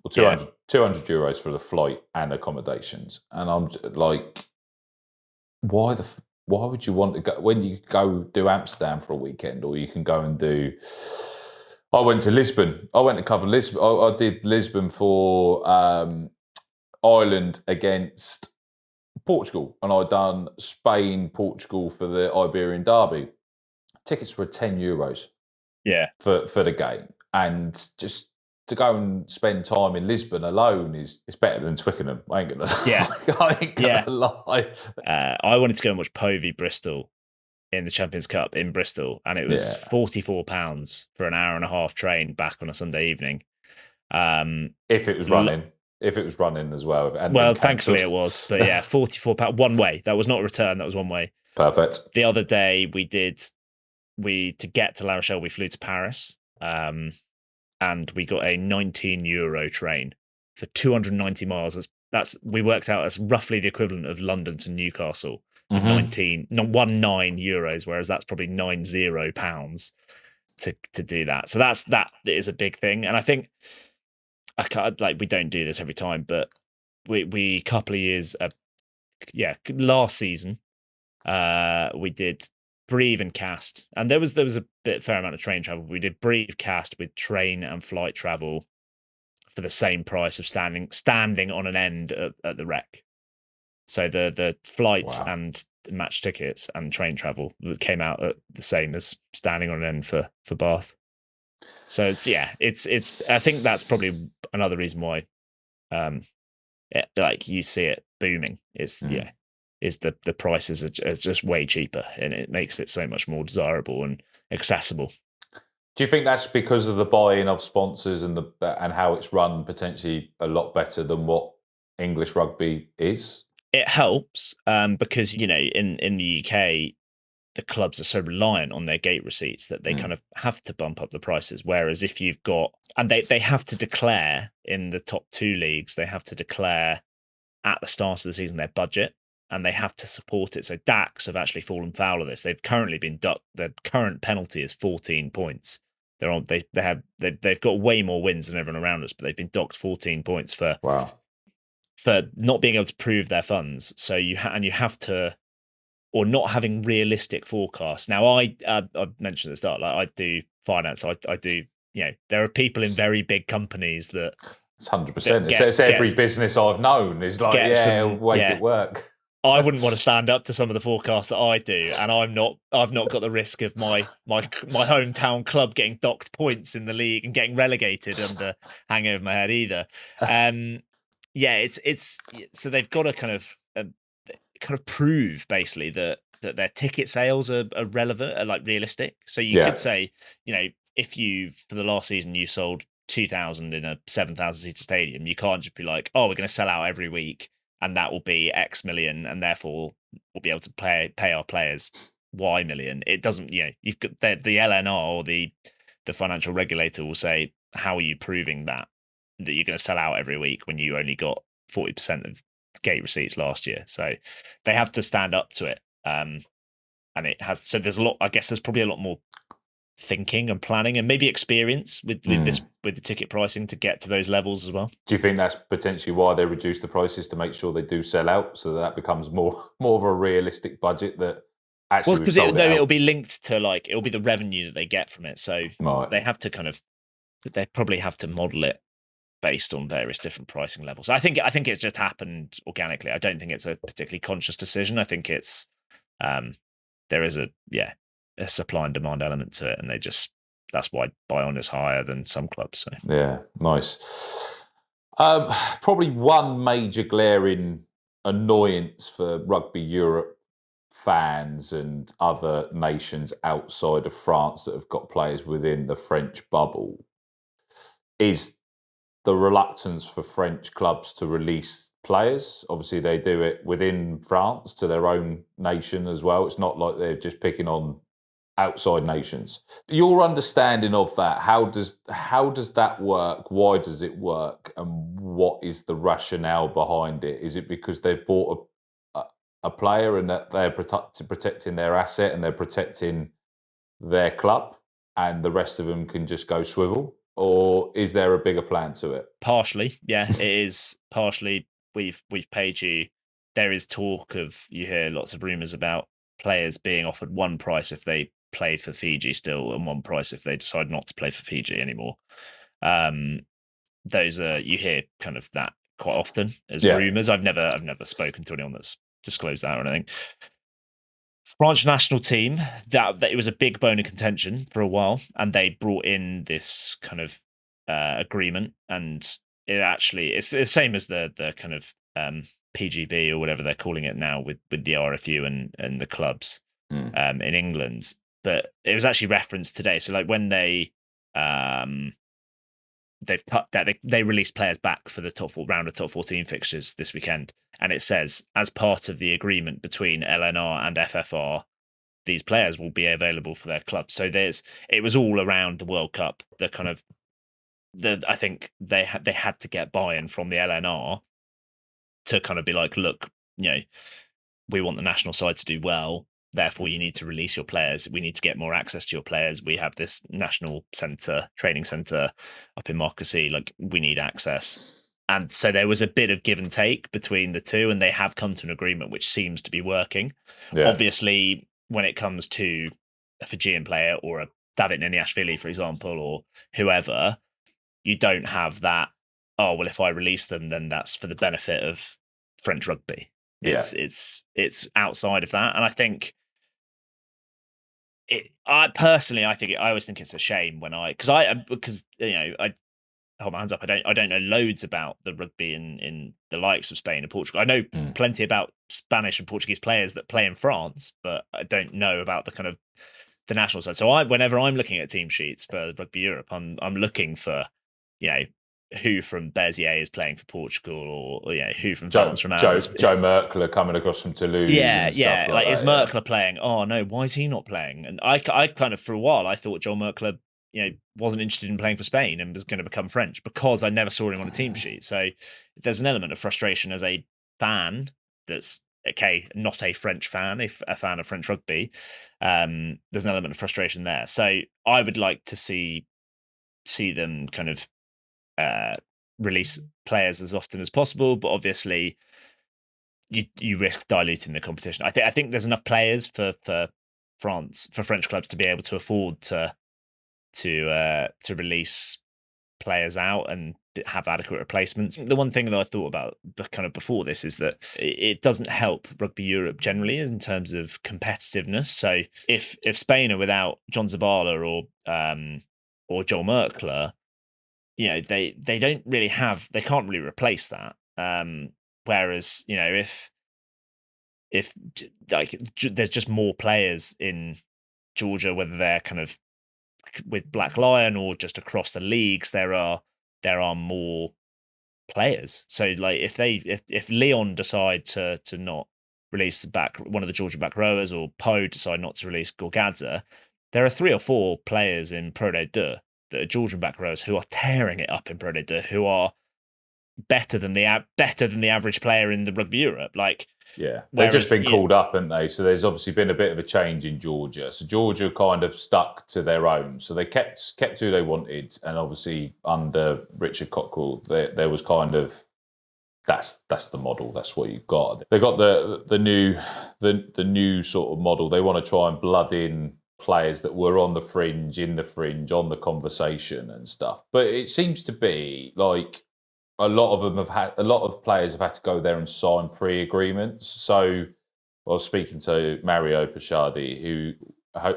or 200 €200 for the flight and accommodations, and I'm like, why would you want to go when you go do Amsterdam for a weekend, or you can go and do? I went to Lisbon. I went to cover Lisbon. I did Lisbon for Ireland against Portugal, and I'd done Spain, Portugal for the Iberian Derby. Tickets were €10. Yeah, for the game, and just to go and spend time in Lisbon alone is better than Twickenham. I ain't gonna lie. I wanted to go and watch Po v Bristol in the Champions Cup in Bristol, and it was £44 for an hour and a half train back on a Sunday evening. If it was running. if it was running as well. And well, thankfully it was, but yeah, £44 one way. That was not a return. That was one way. Perfect. The other day to get to La Rochelle, we flew to Paris, and we got a €19 train for 290 miles. We worked out as roughly the equivalent of London to Newcastle for €19, whereas that's probably £90 to do that. So that is a big thing, and I think we don't do this every time, but we couple of years, last season, we did Breathe and Cast, and there was a fair amount of train travel. We did Breathe Cast with train and flight travel for the same price of standing on an end at the Rec. So the flights and match tickets and train travel came out at the same as standing on an end for Bath. So it's I think that's probably another reason why you see it booming is the prices are just way cheaper, and it makes it so much more desirable and accessible. Do you think that's because of the buy-in of sponsors and how it's run potentially a lot better than what English rugby is? It helps because in the UK the clubs are so reliant on their gate receipts that they kind of have to bump up the prices. Whereas if you've got, and they have to declare in the top two leagues, they have to declare at the start of the season their budget, and they have to support it. So Dax have actually fallen foul of this. They've currently been ducked. Their current penalty is 14 points. They've got way more wins than everyone around us, but they've been docked 14 points for not being able to prove their funds. So you have to, or not having realistic forecasts. Now, I mentioned at the start, I do finance. I do. There are people in very big companies that. It's 100%. It's every business I've known is like, it work. I wouldn't want to stand up to some of the forecasts that I do, and I've not got the risk of my hometown club getting docked points in the league and getting relegated under hang over my head either. It's so they've got to kind of prove basically that their ticket sales are relevant, are realistic. So you could say, if you for the last season you sold 2,000 in a 7,000 seater stadium, you can't just be like, oh, we're going to sell out every week and that will be X million, and therefore we'll be able to pay our players Y million. It doesn't, you've got the LNR or the financial regulator will say, how are you proving that you're going to sell out every week when you only got 40% of gate receipts last year? So they have to stand up to it. And it has, so there's there's probably a lot more thinking and planning and maybe experience with the ticket pricing to get to those levels as well. Do you think that's potentially why they reduce the prices, to make sure they do sell out, so that becomes more of a realistic budget that actually because it'll be linked to it'll be the revenue that they get from it. So they have to they probably have to model it based on various different pricing levels. I think it's just happened organically. I don't think it's a particularly conscious decision. I think it's there is a supply and demand element to it, and that's why buy-on is higher than some clubs. So yeah, nice. Probably one major glaring annoyance for Rugby Europe fans and other nations outside of France that have got players within the French bubble is the reluctance for French clubs to release players. Obviously, they do it within France to their own nation as well. It's not like they're just picking on outside nations. Your understanding of that, how does that work? Why does it work? And what is the rationale behind it? Is it because they've bought a player and that they're protecting their asset and they're protecting their club, and the rest of them can just go swivel? Or is there a bigger plan to it? Partially, yeah, it is partially. We've paid you. There is talk of, you hear lots of rumours about players being offered one price if they play for Fiji still, and one price if they decide not to play for Fiji anymore. Those are, you hear kind of that quite often as rumours. I've never spoken to anyone that's disclosed that or anything. French national team, that it was a big bone of contention for a while, and they brought in this kind of agreement, and it's the same as the kind of PGB or whatever they're calling it now with the RFU and the clubs in England. But it was actually referenced today. So when they they've cut that they released players back for the round of top 14 fixtures this weekend, and it says as part of the agreement between LNR and FFR, these players will be available for their club. So it was all around the World Cup. I think they had to get buy-in from the LNR to kind of be like, look, we want the national side to do well. Therefore, you need to release your players. We need to get more access to your players. We have this national training centre up in Marcoussis. Like, we need access. And so there was a bit of give and take between the two, and they have come to an agreement which seems to be working. Yeah. Obviously, when it comes to a Fijian player or a David Niniashvili, for example, or whoever, you don't have that, oh, well, if I release them, then that's for the benefit of French rugby. It's outside of that. And I think I always think it's a shame when I hold my hands up. I don't know loads about the rugby in the likes of Spain and Portugal. I know plenty about Spanish and Portuguese players that play in France, but I don't know about the kind of the national side. So whenever I'm looking at team sheets for Rugby Europe, I'm looking for, who from Bezier is playing for Portugal, or who from Joe Merkler coming across from Toulouse. Yeah. Like is Merkler playing? Oh no, why is he not playing? And I kind of, for a while, I thought Joel Merkler, wasn't interested in playing for Spain and was going to become French because I never saw him on a team sheet. So there's an element of frustration as a fan that's not a French fan, a fan of French rugby. There's an element of frustration there. So I would like to see them kind of release players as often as possible, but obviously you risk diluting the competition. I think there's enough players for French clubs to be able to afford to release players out and have adequate replacements. The one thing that I thought about kind of before this is that it doesn't help Rugby Europe generally in terms of competitiveness. So if Spain are without John Zabala or Joel Merkler, they don't really they can't really replace that. Whereas if like there's just more players in Georgia, whether they're kind of with Black Lion or just across the leagues, there are more players. So like if Leon decide to not release one of the Georgian back rowers, or Poe decide not to release Gorgadze, there are 3 or 4 players in Pro D2 that are Georgian back rowers who are tearing it up in Pro D2, who are better than the average player in the Rugby Europe. Like, they've just been called up, haven't they? So there's obviously been a bit of a change in Georgia. So Georgia kind of stuck to their own. So they kept who they wanted, and obviously under Richard Cockrell, there was kind of that's the model. That's what you've got. They got the new sort of model. They want to try and blood in players that were on the fringe, on the conversation and stuff. But it seems to be like a lot of players have had to go there and sign pre-agreements. So I was speaking to Mario Pachardi,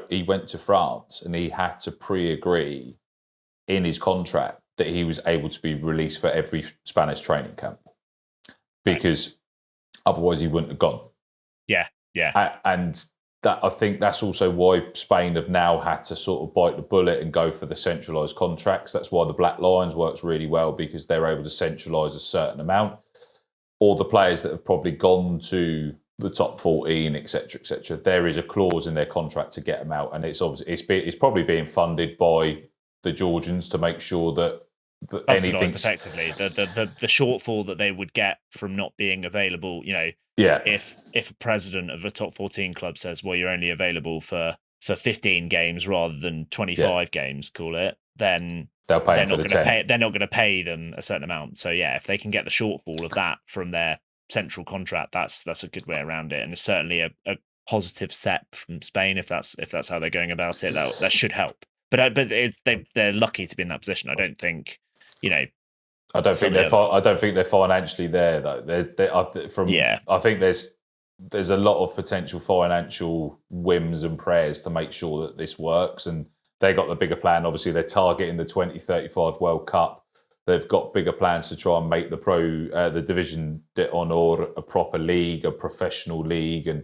he went to France and he had to pre-agree in his contract that he was able to be released for every Spanish training camp, because otherwise he wouldn't have gone. Yeah. And that, I think that's also why Spain have now had to sort of bite the bullet and go for the centralised contracts. That's why the Black Lions works really well, because they're able to centralise a certain amount. Or the players that have probably gone to the top 14, etc., there is a clause in their contract to get them out, and it's probably being funded by the Georgians to make sure that anything effectively the shortfall that they would get from not being available. If a president of a top 14 club says, well, you're only available for 15 games rather than 25 games, call it, then they'll pay they're not going to pay them a certain amount. So if they can get the shortfall of that from their central contract, that's a good way around it, and it's certainly a positive step from Spain if that's how they're going about it. That should help. But they're lucky to be in that position. I don't think, I don't think they're financially there though. I think there's a lot of potential financial whims and prayers to make sure that this works, and they got the bigger plan. Obviously, they're targeting the 2035 World Cup. They've got bigger plans to try and make the Division d'Honneur a proper league, a professional league, and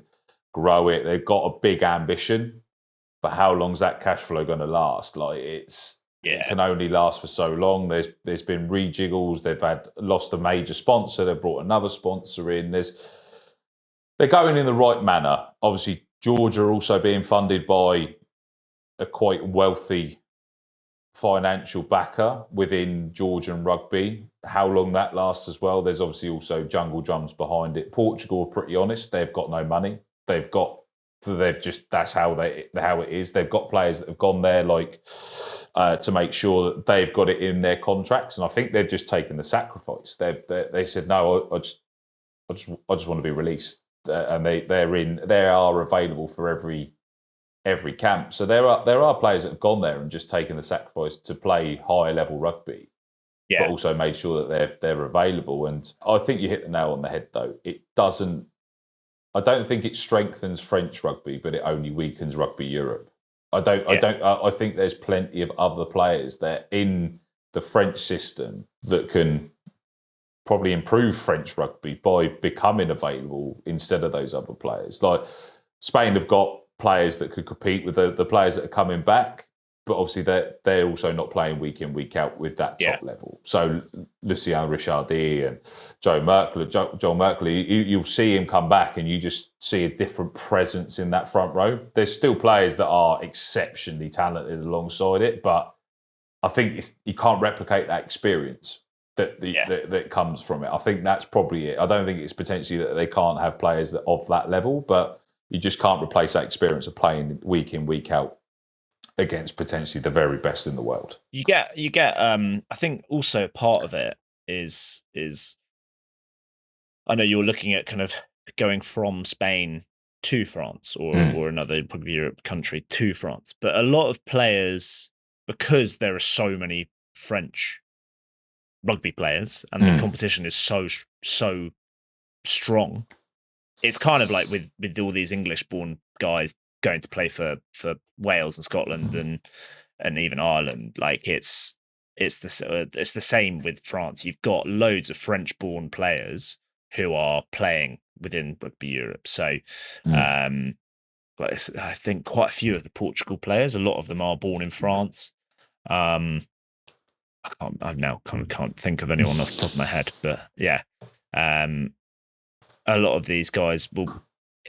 grow it. They've got a big ambition, but how long's that cash flow going to last? Like, it's it can only last for so long. There's been rejiggles. They've lost a major sponsor. They've brought another sponsor in. They're going in the right manner. Obviously, Georgia also being funded by a quite wealthy financial backer within Georgian rugby. How long that lasts as well. There's obviously also jungle drums behind it. Portugal are pretty honest. They've got no money. That's how it is. They've got players that have gone there to make sure that they've got it in their contracts, and I think they've just taken the sacrifice. They said no, I just want to be released, and they are available for every camp. So there are players that have gone there and just taken the sacrifice to play higher level rugby, but also made sure that they're available. And I think you hit the nail on the head, though. I don't think it strengthens French rugby, but it only weakens Rugby Europe. I think there's plenty of other players that in the French system that can probably improve French rugby by becoming available instead of those other players. Like Spain have got players that could compete with the players that are coming back, but obviously they're also not playing week in, week out with that top level. So Lucien Richardy and Joe Merkley, you'll see him come back and you just see a different presence in that front row. There's still players that are exceptionally talented alongside it, but I think you can't replicate that experience that comes from it. I think that's probably it. I don't think it's potentially that they can't have players of that level, but you just can't replace that experience of playing week in, week out against potentially the very best in the world. You get I think also part of it is I know you're looking at kind of going from Spain to France or another Rugby Europe country to France, but a lot of players, because there are so many French rugby players and the competition is so strong, it's kind of like with all these English born guys going to play for Wales and Scotland and even Ireland. Like it's the same with France. You've got loads of French born players who are playing within Rugby Europe. So I think quite a few of the Portugal players, a lot of them are born in France. I can't think of anyone off the top of my head, but a lot of these guys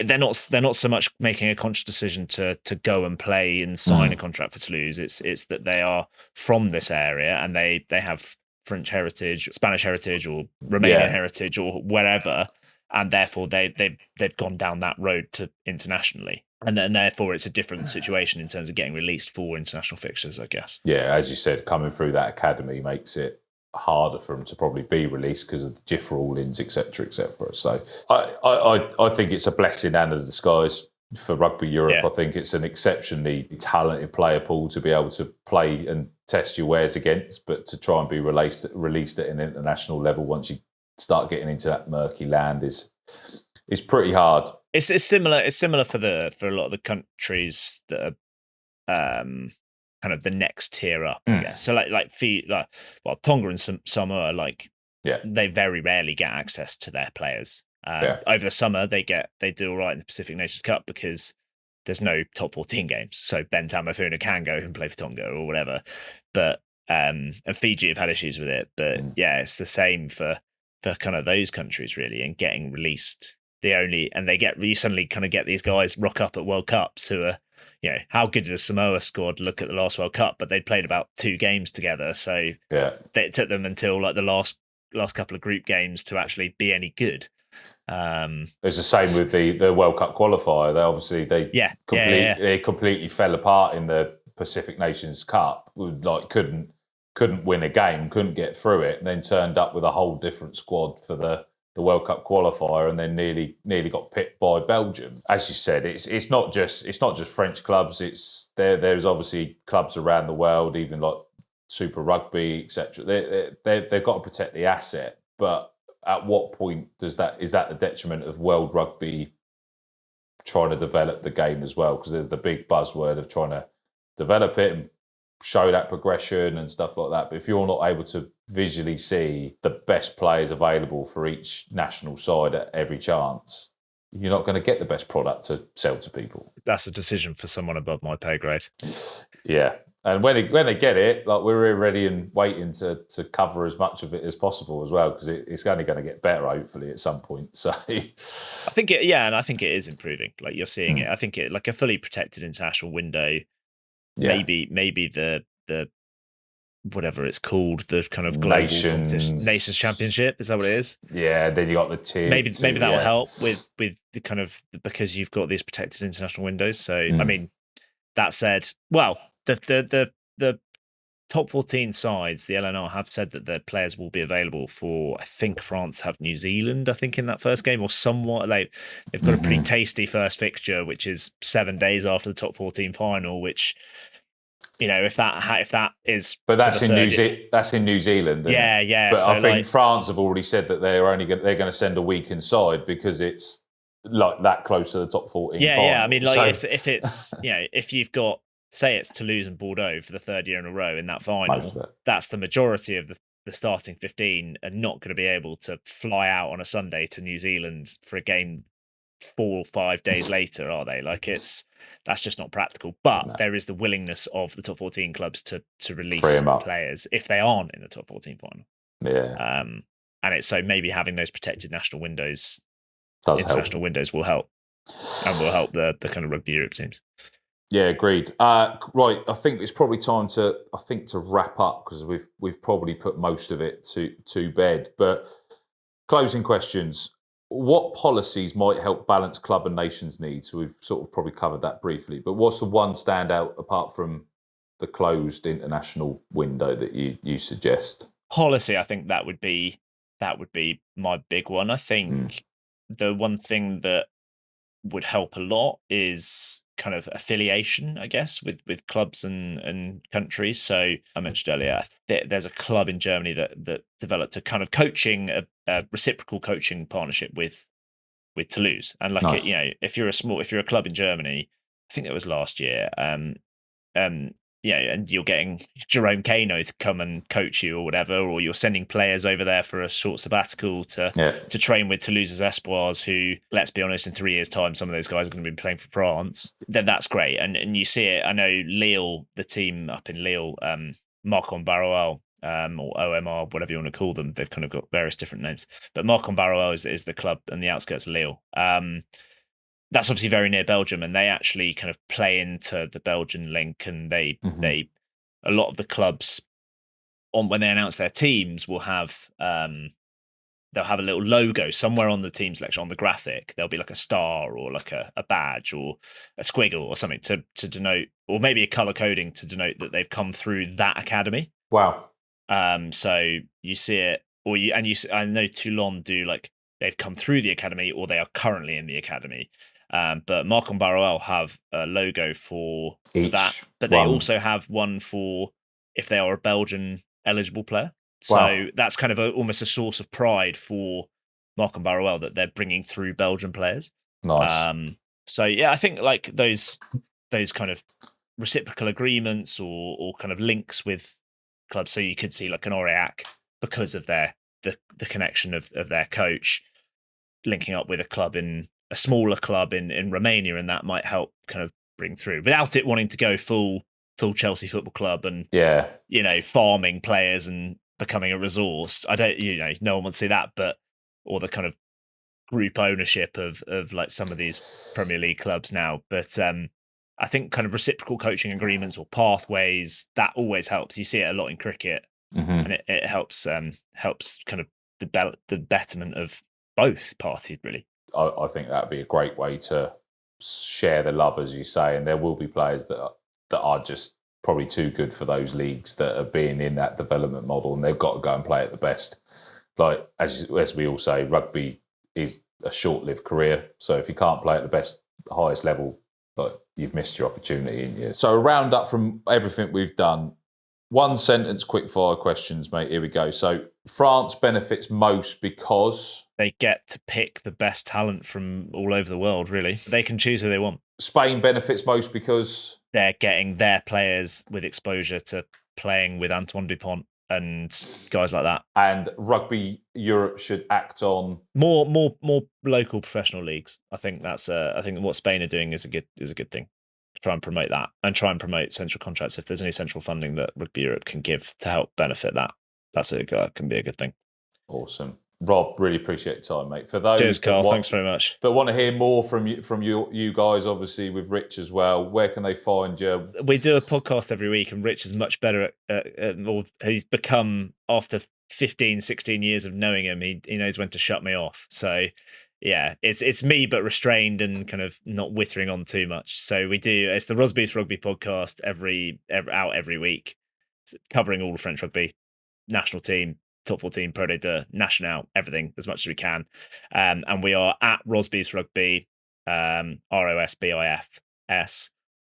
they're not so much making a conscious decision to go and play and sign a contract for Toulouse. It's that they are from this area and they have French heritage, Spanish heritage, or Romanian heritage, or wherever, and therefore they've gone down that road to internationally, and then therefore it's a different situation in terms of getting released for international fixtures, I guess. Yeah, as you said, coming through that academy makes it harder for them to probably be released because of the JIFF rulings, etc., etc. So I think it's a blessing and a disguise for Rugby Europe. I think it's an exceptionally talented player pool to be able to play and test your wares against, but to try and be released at an international level once you start getting into that murky land is pretty hard. It's similar. It's similar for a lot of the countries that are kind of the next tier up, I guess. So Tonga and Samoa, they very rarely get access to their players. Over the summer, they do all right in the Pacific Nations Cup because there's no top 14 games. So Ben Tamafuna can go and play for Tonga or whatever. But and Fiji have had issues with it. But it's the same for kind of those countries really, and getting released. You suddenly kind of get these guys rock up at World Cups who are, how good did the Samoa squad look at the last World Cup? But they'd played about 2 games together, so it took them until like the last couple of group games to actually be any good. It's the same with the World Cup qualifier. They completely fell apart in the Pacific Nations Cup. Like couldn't win a game, couldn't get through it, and then turned up with a whole different squad for the World Cup qualifier, and then nearly got pipped by Belgium. As you said, it's not just French clubs. There's obviously clubs around the world, even like Super Rugby, etc. They've got to protect the asset, but at what point is that the detriment of world rugby trying to develop the game as well? Because there's the big buzzword of trying to develop it and show that progression and stuff like that. But if you're not able to visually see the best players available for each national side at every chance, you're not going to get the best product to sell to people. That's a decision for someone above my pay grade. Yeah. And when they get it, like we're ready and waiting to cover as much of it as possible as well, because it's only going to get better hopefully at some point. So I think and I think it is improving. Like you're seeing it. I think it like a fully protected international window. Yeah. Maybe the whatever it's called, the kind of global Nations Championship, is that what it is? Yeah, then you got the tier. Maybe that will help with the kind of, because you've got these protected international windows. So I mean, that said, well, the top 14 sides, the LNR, have said that their players will be available for, I think France have New Zealand, I think, in that first game, or somewhat. They've got a pretty tasty first fixture, which is 7 days after the top 14 final, which, you know, if that is, but that's in New Zealand. Yeah. But so I think France have already said that they're going to send a week inside because it's like that close to the top 14. Yeah. I mean, like if it's, you know, if you've got, say it's Toulouse and Bordeaux for the third year in a row in that final, that's the majority of the starting 15 are not going to be able to fly out on a Sunday to New Zealand for a game 4 or 5 days later, are they? Like that's just not practical. But there is the willingness of the top 14 clubs to release players if they aren't in the top 14 final. Yeah. And it's so maybe having those protected national windows, windows will help, and will help the kind of Rugby Europe teams. Yeah, agreed. Right, I think it's probably time to wrap up, because we've probably put most of it to bed. But closing questions: what policies might help balance club and nations needs? So we've sort of probably covered that briefly, but what's the one standout apart from the closed international window that you suggest? Policy, I think that would be my big one. I think the one thing that would help a lot is kind of affiliation, I guess, with clubs and countries. So I mentioned earlier, there's a club in Germany that developed a kind of coaching, a reciprocal coaching partnership with Toulouse. And like, nice. You know, if you're a club in Germany, I think it was last year, yeah, and you're getting Jerome Kano to come and coach you or whatever, or you're sending players over there for a short sabbatical to train with Toulouse's Espoirs, who, let's be honest, in 3 years' time, some of those guys are going to be playing for France. Then that's great. And you see it. I know Lille, the team up in Lille, Marcon Barroal, or OMR, whatever you want to call them. They've kind of got various different names. But Marcon Barroal is the club on the outskirts of Lille. That's obviously very near Belgium, and they actually kind of play into the Belgian link. And they a lot of the clubs, when they announce their teams, will have they'll have a little logo somewhere on the team selection, on the graphic. There'll be like a star or like a badge or a squiggle or something to denote, or maybe a color coding to denote that they've come through that academy. Wow. So you see it, I know Toulon do, like, they've come through the academy or they are currently in the academy. But Marcon Barroal have a logo for that, but they also have one for if they are a Belgian eligible player. So that's kind of almost a source of pride for Marcon Barroal that they're bringing through Belgian players. Nice. So yeah, I think like those kind of reciprocal agreements or kind of links with clubs. So you could see like an Aurillac, because of the connection of their coach, linking up with a smaller club in Romania, and that might help kind of bring through without it wanting to go full Chelsea Football Club and you know, farming players and becoming a resource. I don't, you know, no one wants to see that, but or the kind of group ownership of like some of these Premier League clubs now. But I think kind of reciprocal coaching agreements or pathways, that always helps. You see it a lot in cricket, and it helps kind of the betterment of both parties, really. I think that'd be a great way to share the love, as you say, and there will be players that are just probably too good for those leagues that are being in that development model, and they've got to go and play at the best. Like as we all say, rugby is a short-lived career, so if you can't play at the highest level, like, you've missed your opportunity. So a roundup from everything we've done. 1 sentence quick-fire questions, mate. Here we go. So France benefits most because they get to pick the best talent from all over the world, really. They can choose who they want. Spain benefits most because they're getting their players with exposure to playing with Antoine Dupont and guys like that. And Rugby Europe should act on more local professional leagues. I think that's I think what Spain are doing is a good thing. try and promote that, and try and promote central contracts. If there's any central funding that Rugby Europe can give to help benefit that, can be a good thing. Awesome. Rob, really appreciate your time, mate. For those Cheers, Carl. Thanks very much. That want to hear more from you guys, obviously with Rich as well, where can they find you? We do a podcast every week, and Rich is much better he's become, after 15, 16 years of knowing him, he knows when to shut me off. So yeah, it's me, but restrained and kind of not whittering on too much. So it's the Rosbifs Rugby Podcast every week, covering all the French rugby, national team, top 14, Pro de Deux, National, everything as much as we can. And we are at Rosbifs Rugby, ROSBIFS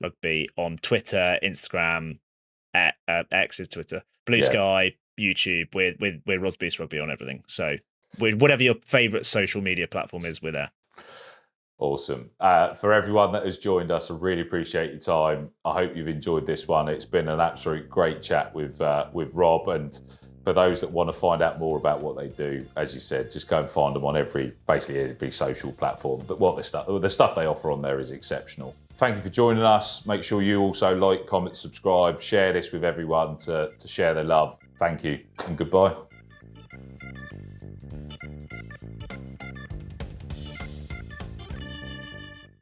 Rugby on Twitter, Instagram, X is Twitter, Blue Sky, YouTube. We're Rosbifs Rugby on everything. So whatever your favourite social media platform is, we're there. Awesome. For everyone that has joined us, I really appreciate your time. I hope you've enjoyed this one. It's been an absolute great chat with Rob, and for those that want to find out more about what they do, as you said, just go and find them on basically every social platform. But the stuff they offer on there is exceptional. Thank you for joining us. Make sure you also like, comment, subscribe, share this with everyone to share their love. Thank you and goodbye.